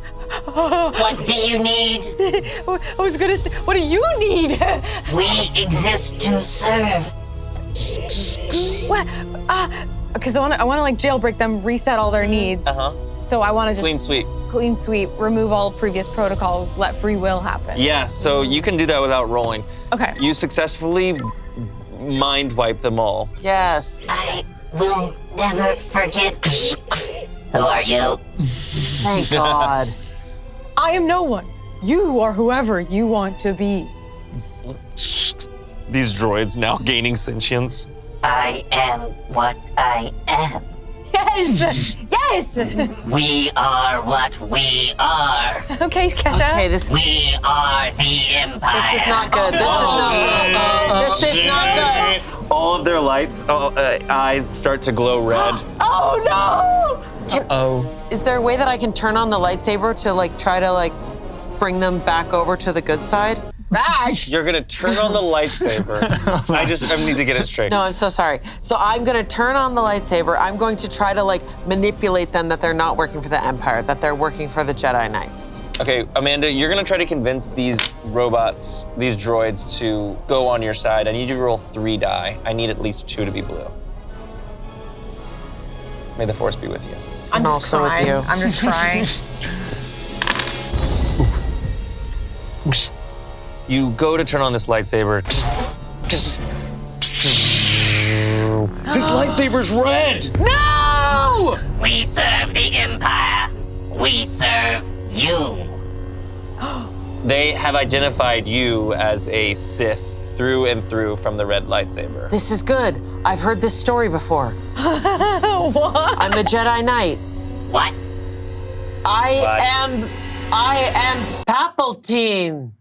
What do you need? I was gonna say, what do you need? We exist to serve. What? Because I want to like jailbreak them, reset all their needs. So I want to just clean sweep, remove all previous protocols, let free will happen. Yeah, so you can do that without rolling. Okay. You successfully mind wipe them all. Yes. I will never forget. Who are you? Thank God. I am no one. You are whoever you want to be. These droids now gaining sentience. I am what I am. Yes! Yes! We are what we are. Okay, Kesha. Okay, this We are the Empire. is not good. This is not good. All of their lights, eyes start to glow red. Oh no! Is there a way that I can turn on the lightsaber to like try to like bring them back over to the good side? Back! You're gonna turn on the lightsaber. I need to get it straight. No, I'm so sorry. So I'm gonna turn on the lightsaber. I'm going to try to like manipulate them that they're not working for the Empire, that they're working for the Jedi Knights. Okay, Amanda, you're gonna try to convince these robots, these droids, to go on your side. I need you to roll 3 die. I need at least 2 to be blue. May the Force be with you. I'm just also with crying. you. I'm just crying. You go to turn on this lightsaber. This lightsaber's red! No! We serve the Empire. We serve you. They have identified you as a Sith through and through from the red lightsaber. This is good. I've heard this story before. What? I'm a Jedi Knight. What? I am Palpatine.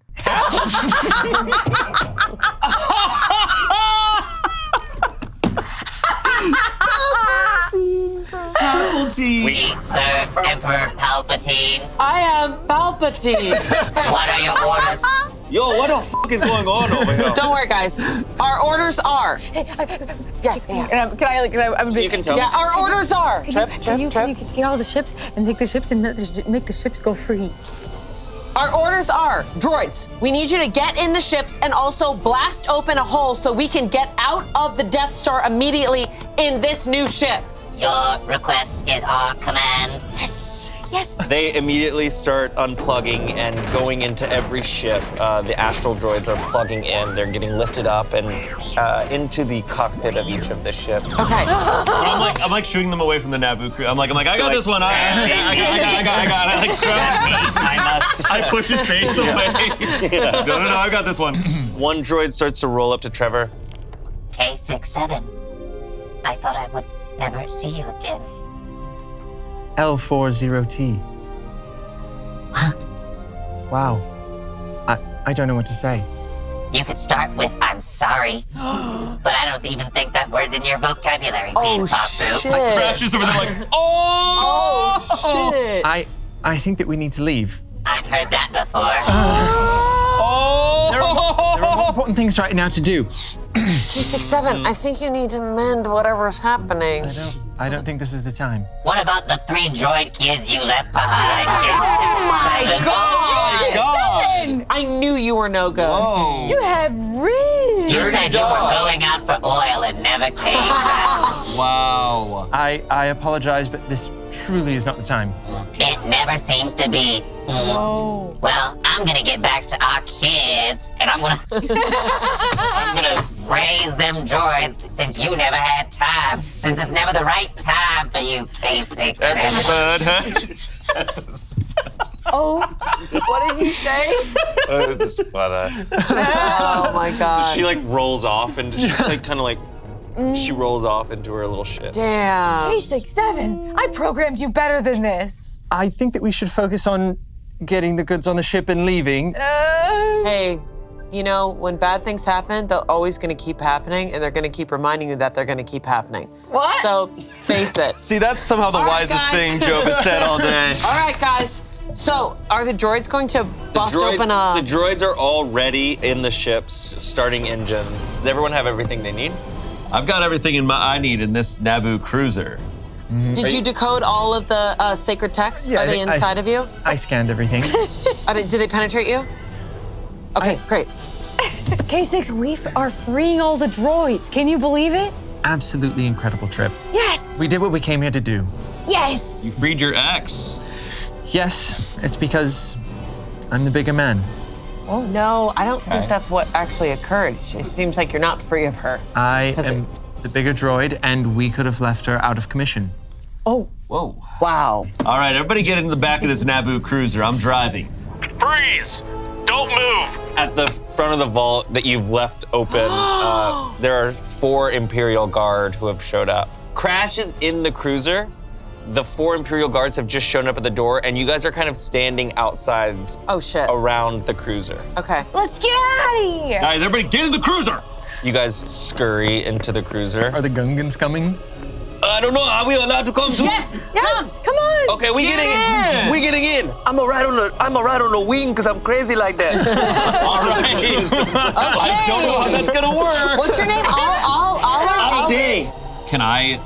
We serve Emperor Palpatine. I am Palpatine. What are your orders? Yo, what the f is going on over here? Don't worry, guys. Our orders are. You can tell. Yeah, our orders are. Can you get all the ships and take the ships and make the ships go free? Our orders are, droids, we need you to get in the ships and also blast open a hole so we can get out of the Death Star immediately in this new ship. Your request is our command. Yes. Yes. They immediately start unplugging and going into every ship. The astral droids are plugging in. They're getting lifted up and into the cockpit of each of the ships. Okay. I'm like shooing them away from the Naboo crew. I'm like, I got this one. I got it. I like grab I push his face away. No, I got this one. One droid starts to roll up to Trevor. K67. I thought I would never see you again. L40T. Wow. I don't know what to say. You could start with "I'm sorry," but I don't even think that word's in your vocabulary. Oh, Pop Boop. shit. Crashes over there like, oh! Oh, shit. I think that we need to leave. I've heard that before. There are more important things right now to do. K67, I think you need to mend whatever's happening. I don't think this is the time. What about the 3 droid kids you left behind? Oh my God! I knew you were no good. Whoa. You have riz. You said you were going out for oil and never came back. Wow. I apologize, but this truly is not the time. It never seems to be. Oh. Well, I'm gonna get back to our kids, and I'm gonna raise them droids since you never had time, since it's never the right time for you, K6. That's fun, huh? Oh. What did you say? It's fun. Oh my god. So she like rolls off and she like kind of like she rolls off into her little ship. Damn. K67, I programmed you better than this. I think that we should focus on getting the goods on the ship and leaving. Hey, you know, when bad things happen, they're always gonna keep happening and they're gonna keep reminding you that they're gonna keep happening. What? So face it. See, that's somehow the All right, wisest guys. thing Job has said all day. All right, guys. So, are the droids going to bust open a... The droids are already in the ships, starting engines. Does everyone have everything they need? I've got everything I need in this Naboo cruiser. Did you decode all of the sacred texts? Are they inside of you? I scanned everything. Do they penetrate you? Okay, great. K6, we are freeing all the droids. Can you believe it? Absolutely incredible trip. Yes. We did what we came here to do. Yes. You freed your ex. Yes, it's because I'm the bigger man. Oh, no, I don't think that's what actually occurred. It seems like you're not free of her. I am the bigger droid, and we could have left her out of commission. Oh. Whoa. Wow. All right, everybody get into the back of this Naboo cruiser. I'm driving. Freeze! Don't move! At the front of the vault that you've left open, there are 4 Imperial Guard who have showed up. Crash is in the cruiser. The 4 Imperial Guards have just shown up at the door, and you guys are kind of standing outside around the cruiser. Okay. Let's get out of here. Guys, everybody get in the cruiser! You guys scurry into the cruiser. Are the Gungans coming? I don't know. Are we allowed to come too? Yes. Come on. Okay, we getting in. We getting in. I'm a ride on the wing because I'm crazy like that. All right. I don't know how that's gonna work. What's your name? I'll Can I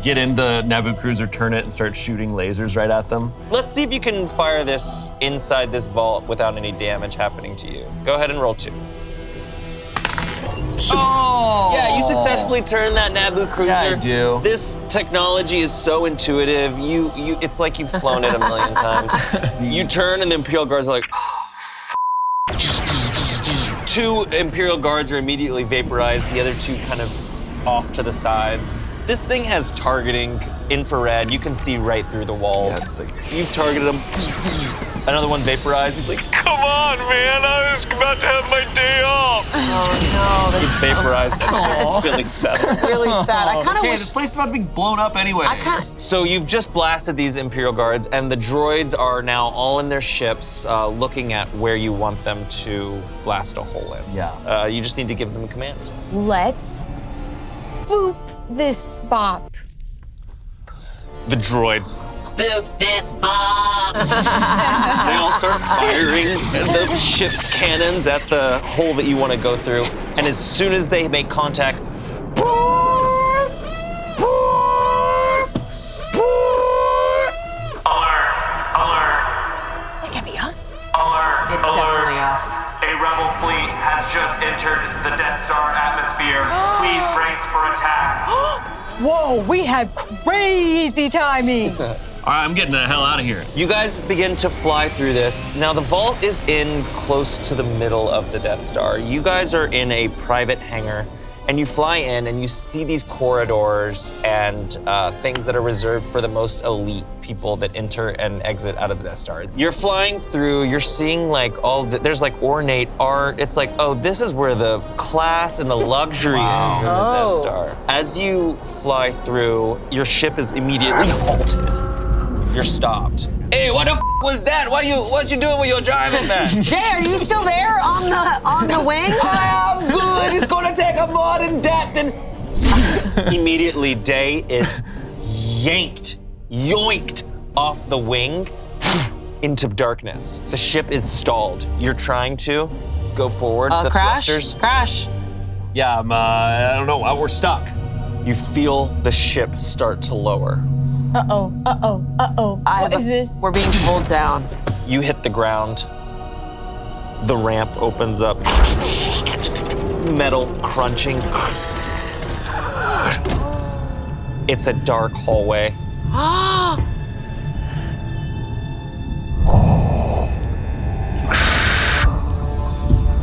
get in the Naboo cruiser, turn it, and start shooting lasers right at them? Let's see if you can fire this inside this vault without any damage happening to you. Go ahead and roll 2. Oh! Yeah, you successfully turned that Naboo cruiser. Yeah, I do. This technology is so intuitive. It's like you've flown it a million times. You turn and the Imperial Guards are like, 2 Imperial Guards are immediately vaporized. The other 2 kind of off to the sides. This thing has targeting infrared. You can see right through the walls. Yeah, You've targeted him. Another one vaporized. He's like, Come on, man. I was about to have my day off. Oh, no. he's vaporized. It's really sad. Really sad. I kind of Okay, wish... this place is about to be blown up anyway. So you've just blasted these Imperial Guards, and the droids are now all in their ships, looking at where you want them to blast a hole in. Yeah. You just need to give them a command. Let's boop this bop. The droids. Boop this bomb! They all start firing the ship's cannons at the hole that you want to go through, and as soon as they make contact, That can't be us. Alert! It's definitely us. A rebel fleet has just entered the Death Star atmosphere. Please brace for attack. Whoa, we have crazy timing. All right, I'm getting the hell out of here. you guys begin to fly through this. Now the vault is in close to the middle of the Death Star. You guys are in a private hangar, and you fly in and you see these corridors and things that are reserved for the most elite people that enter and exit out of the Death Star. You're flying through, you're seeing like there's like ornate art. It's like, oh, this is where the class and the luxury is in the Death Star. As you fly through, your ship is immediately halted. You're stopped. Hey, what the f was that? What you doing when you're driving that? Jay, are you still there on the wing? I am good. It's gonna take a more than that. Immediately, Day is yoinked off the wing into darkness. The ship is stalled. You're trying to go forward. The thrusters. Crash. Yeah, I don't know. We're stuck. You feel the ship start to lower. What is this? We're being pulled down. You hit the ground. The ramp opens up. Metal crunching. It's a dark hallway.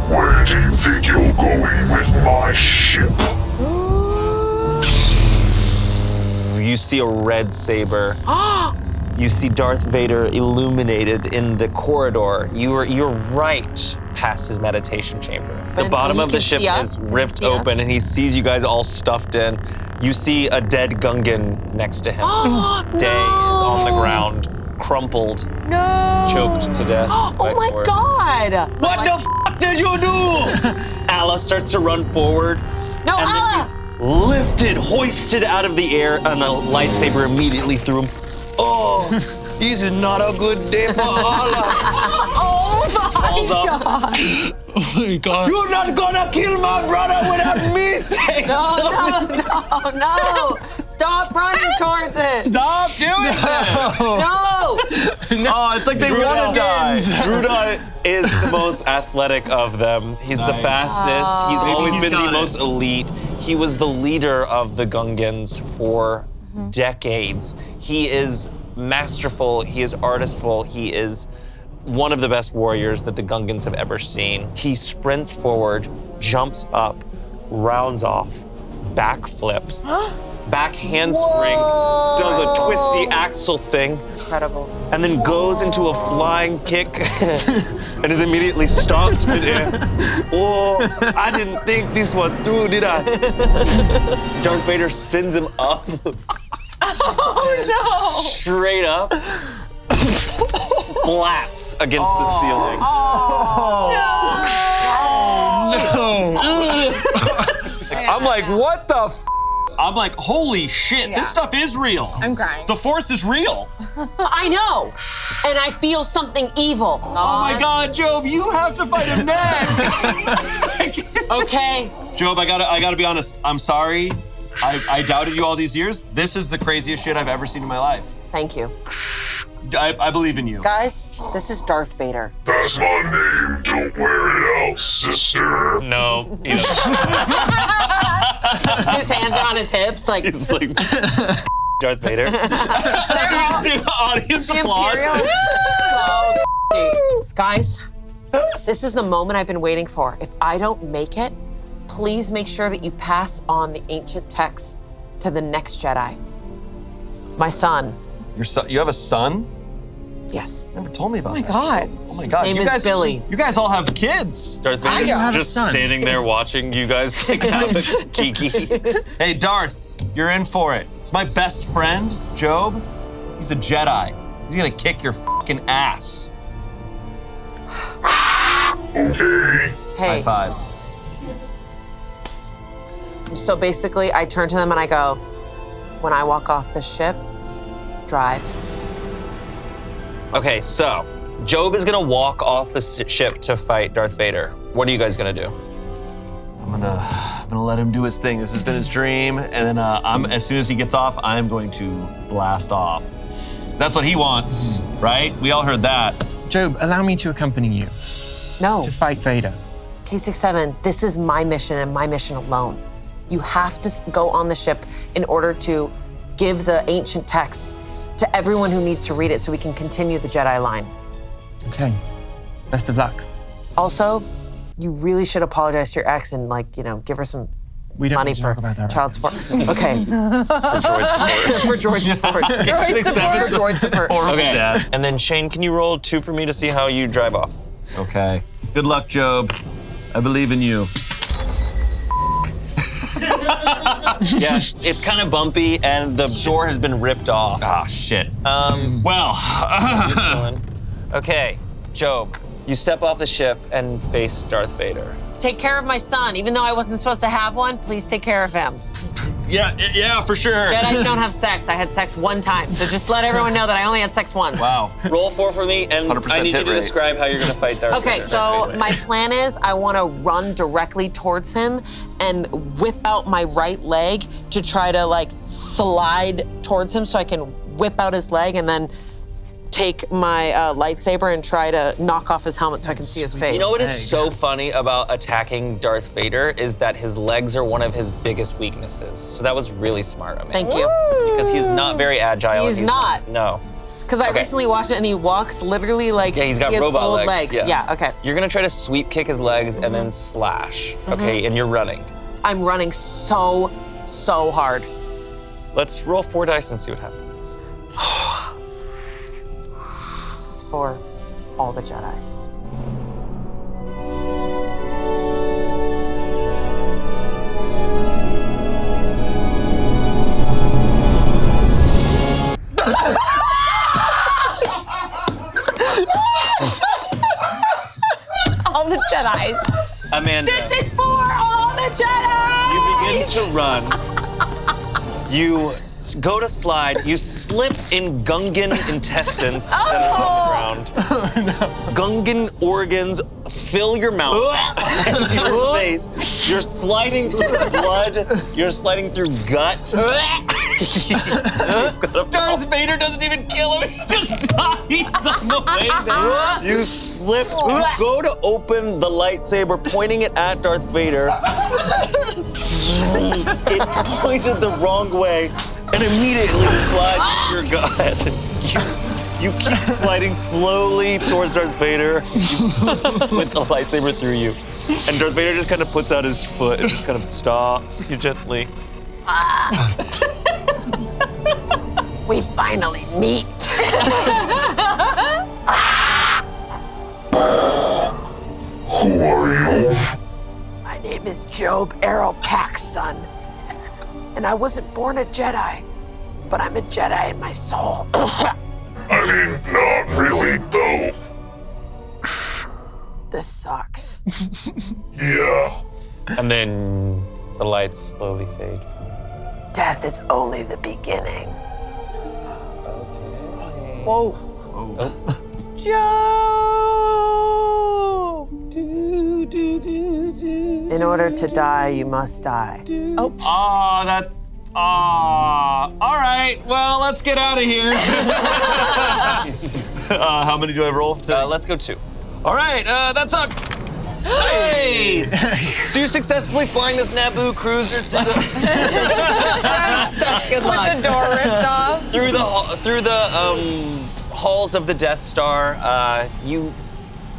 Where do you think you're going with my ship? You see a red saber. You see Darth Vader illuminated in the corridor. You're right past his meditation chamber. But The bottom he of the can ship see us? is Can he ripped see open, us? and he sees you guys all stuffed in. You see a dead Gungan next to him. Day is on the ground, crumpled, choked to death. Oh my Forrest. God! What the f did you do? Alla starts to run forward. No, and Alla! then he's lifted, hoisted out of the air, and a lightsaber immediately through him. Oh, this is not a good day for Alla. Oh my God! Oh my God. You're not gonna kill my brother without me saying something. No! Stop running towards it! Stop doing that! No! Oh, it's like they want to die. Druda is the most athletic of them. He's the fastest. He's always he's been the got it. most elite. He was the leader of the Gungans for decades. He is masterful. He is artistful. He is one of the best warriors that the Gungans have ever seen. He sprints forward, jumps up, rounds off, backflips, back handspring, does a twisty axle thing, Incredible. and then goes into a flying kick and is immediately stopped midair. Oh, I didn't think this was through, did I? Darth Vader sends him up. Oh no! Straight up. Splats against the ceiling. I'm like, what the f? I'm like, holy shit, this stuff is real. I'm crying. The Force is real. I know! And I feel something evil. Oh my God, Job, you have to fight him next. Okay. Job, I gotta be honest. I'm sorry. I doubted you all these years. This is the craziest shit I've ever seen in my life. Thank you. I believe in you. Guys, this is Darth Vader. That's my name. Don't wear it out, sister. No, His hands are on his hips, like. he's like Darth Vader. Just do audience applause. Guys, this is the moment I've been waiting for. If I don't make it, please make sure that you pass on the ancient texts to the next Jedi. My son. Your son, you have a son? Yes. You never told me about that. God. Oh my God. name you is guys, Billy. You guys all have kids. Darth Vader's have a just son. standing there watching you guys like have a kiki. Hey, Darth, you're in for it. It's my best friend, Job. He's a Jedi. He's gonna kick your fucking ass. Okay. Hey, High five. so basically I turn to them and I go, when I walk off the ship, drive. Okay, so Job is gonna walk off the ship to fight Darth Vader. What are you guys gonna do? I'm gonna let him do his thing. This has been his dream, and then as soon as he gets off, I'm going to blast off. 'Cause that's what he wants, right? We all heard that. Job, allow me to accompany you No, to fight Vader. K67, this is my mission and my mission alone. You have to go on the ship in order to give the ancient texts to everyone who needs to read it so we can continue the Jedi line. Okay. Best of luck. Also, you really should apologize to your ex and give her some We don't money need to for talk about that right child support. Okay. For droid support. For droid support. For droid support. Okay, Dad. and then Shane, can you roll 2 for me to see how you drive off? Okay. Good luck, Job. I believe in you. Yeah, it's kind of bumpy, and the door has been ripped off. Ah, shit. Well, you're chilling. Okay, Job, you step off the ship and face Darth Vader. Take care of my son. Even though I wasn't supposed to have one, please take care of him. Yeah, for sure. Jedis don't have sex. I had sex one time, so just let everyone know that I only had sex once. Wow. Roll 4 for me, and 100% I need you hit to rate. describe how you're gonna fight Darth Okay, Vader. so my plan is I want to run directly towards him and whip out my right leg to try to like slide towards him so I can whip out his leg and then take my lightsaber and try to knock off his helmet so I can see his face. You know what is so funny about attacking Darth Vader is that his legs are one of his biggest weaknesses. So that was really smart of me. Thank you. Because he's not very agile. He's and not. No. Because I recently watched it and he walks literally like Yeah, he's got he has robot old legs. Yeah, okay. You're gonna try to sweep kick his legs and then slash. Okay, and you're running. I'm running so hard. Let's roll 4 dice and see what happens. This is for all the Jedis. All the Jedis. Amanda, This is for all the Jedis! you begin to run. You go to slide. You slip in Gungan intestines that are on the ground. Gungan organs fill your mouth and your face. You're sliding through blood. You're sliding through gut. Darth Vader doesn't even kill him. He just dies on the way there. You slip. You go to open the lightsaber, pointing it at Darth Vader. It's pointed the wrong way and immediately slides through your gut. You keep sliding slowly towards Darth Vader. You put the lightsaber through you. And Darth Vader just kind of puts out his foot and just kind of stops you gently. We finally meet. Who are you? My name is Job Arrowpack's son. And I wasn't born a Jedi, but I'm a Jedi in my soul. I mean, not really, though. This sucks. Yeah. And then the lights slowly fade. Death is only the beginning. Okay. Whoa. Oh. Job! In order to die, you must die. Oh. All right, well, let's get out of here. How many do I roll? Let's go 2. All right, that's up. Hey! So you're successfully flying this Naboo cruiser through the, Such good luck. The door ripped off. through the halls of the Death Star. You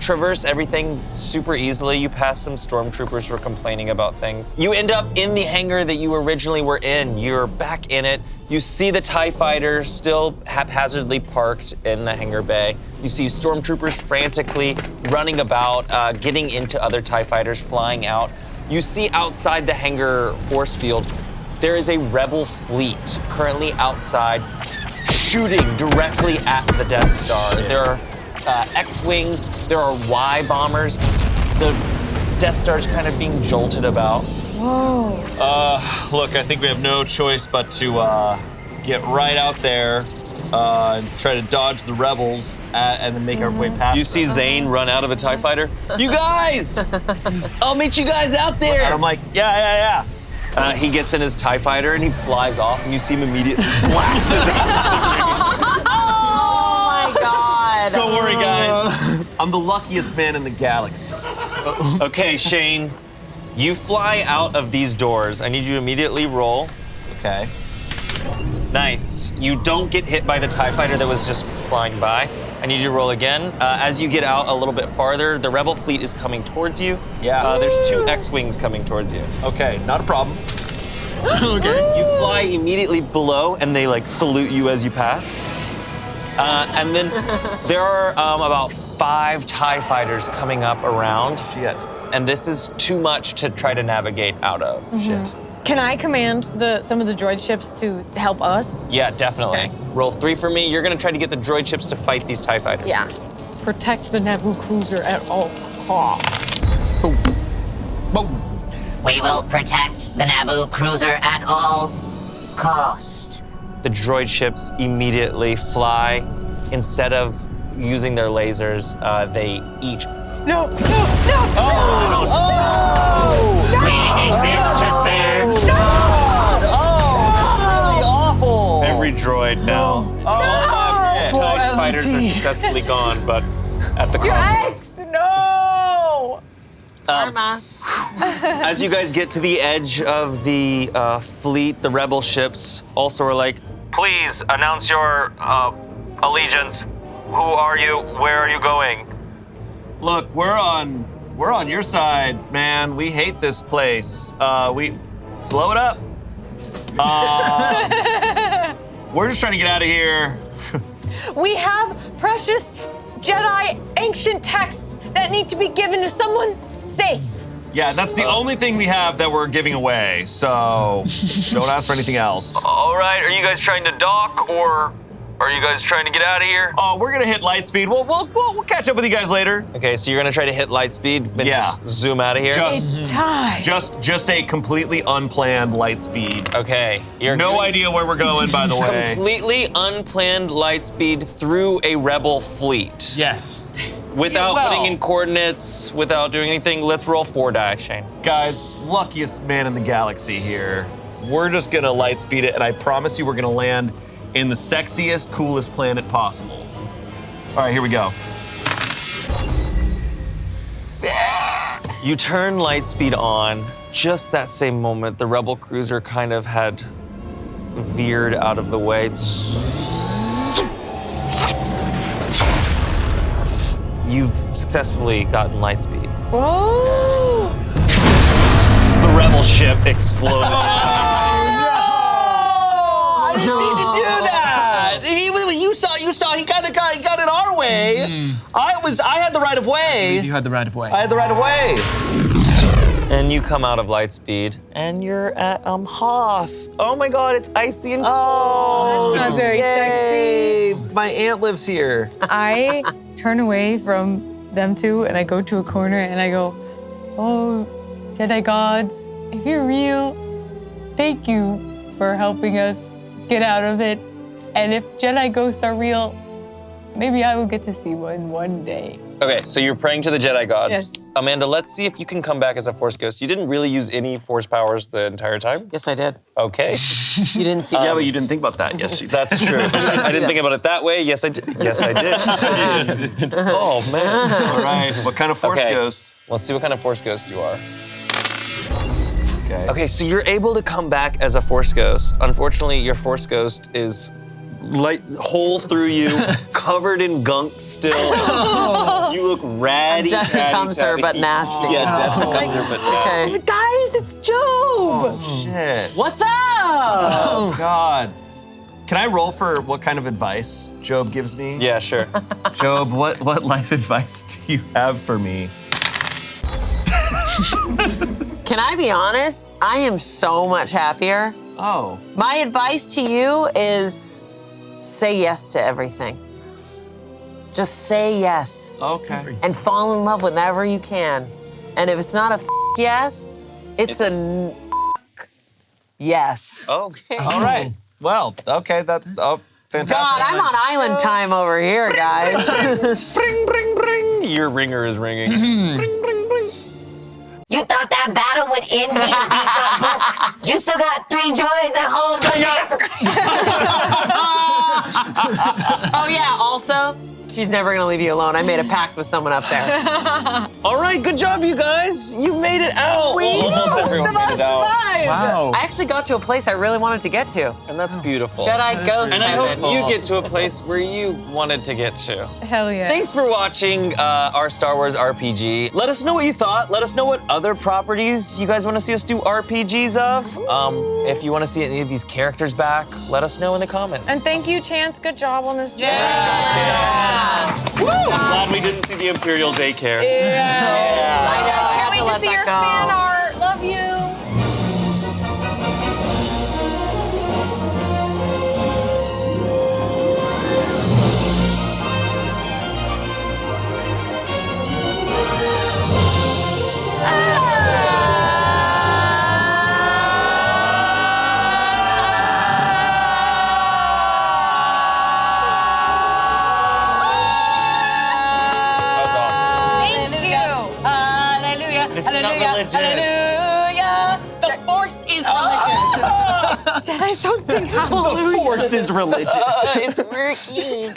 traverse everything super easily. You pass some stormtroopers who are complaining about things. You end up in the hangar that you originally were in. You're back in it. You see the TIE fighter still haphazardly parked in the hangar bay. You see stormtroopers frantically running about, getting into other TIE fighters, flying out. You see outside the hangar force field, there is a rebel fleet currently outside shooting directly at the Death Star. There are X-Wings, there are Y bombers. The Death Star's kind of being jolted about. Whoa. Look, I think we have no choice but to get right out there and try to dodge the rebels and then make our way past You see them. Zane run out of a TIE fighter. You guys! I'll meet you guys out there! And I'm like, yeah. He gets in his TIE fighter and he flies off and you see him immediately blast into Oh my God. Don't worry, guys. I'm the luckiest man in the galaxy. Okay, Shane, you fly out of these doors. I need you to immediately roll. Okay. Nice. You don't get hit by the TIE fighter that was just flying by. I need you to roll again. As you get out a little bit farther, the Rebel fleet is coming towards you. Yeah. There's 2 X-Wings coming towards you. Okay, not a problem. Okay. You fly immediately below, and they like salute you as you pass. And then there are about 5 TIE fighters coming up around. Shit. And this is too much to try to navigate out of. Shit. Can I command some of the droid ships to help us? Yeah, definitely. Okay. Roll 3 for me. You're gonna try to get the droid ships to fight these TIE fighters. Yeah. Protect the Naboo cruiser at all costs. Boom. Boom. We will protect the Naboo cruiser at all cost. The droid ships immediately fly. Instead of using their lasers, they each. No! We exist to serve. Really awful. Every droid now. TIE fighters are successfully gone, but at the cost. No! As you guys get to the edge of the fleet, the rebel ships also are like, please announce your allegiance. Who are you? Where are you going? Look, we're on your side, man. We hate this place. We blow it up. We're just trying to get out of here. We have precious Jedi ancient texts that need to be given to someone safe. Yeah, that's the only thing we have that we're giving away. So don't ask for anything else. All right, are you guys trying to dock or are you guys trying to get out of here? Oh, we're gonna hit light speed. We'll catch up with you guys later. Okay, so you're gonna try to hit light speed, then just zoom out of here? It's time. Just a completely unplanned light speed. Okay. You're No idea where we're going, by the way. Completely unplanned light speed through a rebel fleet. Yes. Without putting in coordinates, without doing anything, let's roll 4 die, Shane. Guys, luckiest man in the galaxy here. We're just gonna light speed it, and I promise you we're gonna land in the sexiest, coolest planet possible. All right, here we go. You turn light speed on. Just that same moment, the rebel cruiser kind of had veered out of the way. You've successfully gotten light speed. Whoa! The rebel ship exploded. I didn't mean to do that. You saw. He kind of got in our way. I had the right of way. You had the right of way. I had the right of way. And you come out of light speed, and you're at Hough. Oh my God, it's icy and cold. That's not very Yay. My aunt lives here. I turn away from them two and I go to a corner and I go, oh, Jedi gods, if you're real, thank you for helping us get out of it. And if Jedi ghosts are real, maybe I will get to see one day. Okay, so you're praying to the Jedi gods. Yes. Amanda, let's see if you can come back as a Force ghost. You didn't really use any Force powers the entire time? Yes, I did. Okay. You didn't see Yeah, but you didn't think about that. Yes, you did. That's true. I didn't think about it that way. Yes, I did. Yes, I did. Oh, man. All right, what kind of Force Okay. ghost? Let's see what kind of Force ghost you are. Okay. Okay, so you're able to come back as a Force ghost. Unfortunately, your Force ghost is hole through you, covered in gunk still. You look ratty. Death becomes her, but nasty. Yeah, death becomes her, but nasty. Okay. Guys, it's Job. Oh, shit. What's up? Oh, God. Can I roll for what kind of advice Job gives me? Yeah, sure. Job, what life advice do you have for me? Can I be honest? I am so much happier. Oh. My advice to you is say yes to everything. Just say yes Okay. and fall in love whenever you can. And if it's not a yes, it's a yes. Okay. All right. Well, okay, fantastic. God, I'm on island time over here, guys. Bring, bring, bring. Your ringer is ringing. Bring, bring, bring. You thought that battle would end me and beat that book? You still got 3 droids at home. Oh yeah, also, she's never gonna leave you alone. I made a pact with someone up there. All right, good job, you guys. You made it out. Almost everyone made it out. Wow. I actually got to a place I really wanted to get to. And that's beautiful. Jedi ghost And I hope heaven. you get to a place where you wanted to get to. Hell yeah. Thanks for watching our Star Wars RPG. Let us know what you thought. Let us know what other properties you guys want to see us do RPGs of. If you want to see any of these characters back, let us know in the comments. And thank you, Chance. Good job on this. Woo! I'm glad we didn't see the Imperial daycare. I know, I Can't had to wait to let see that your go. fan art. Love you. This is not religious. Hallelujah. The Force is religious. Jedis don't sing hallelujah. The Force is religious. It's working.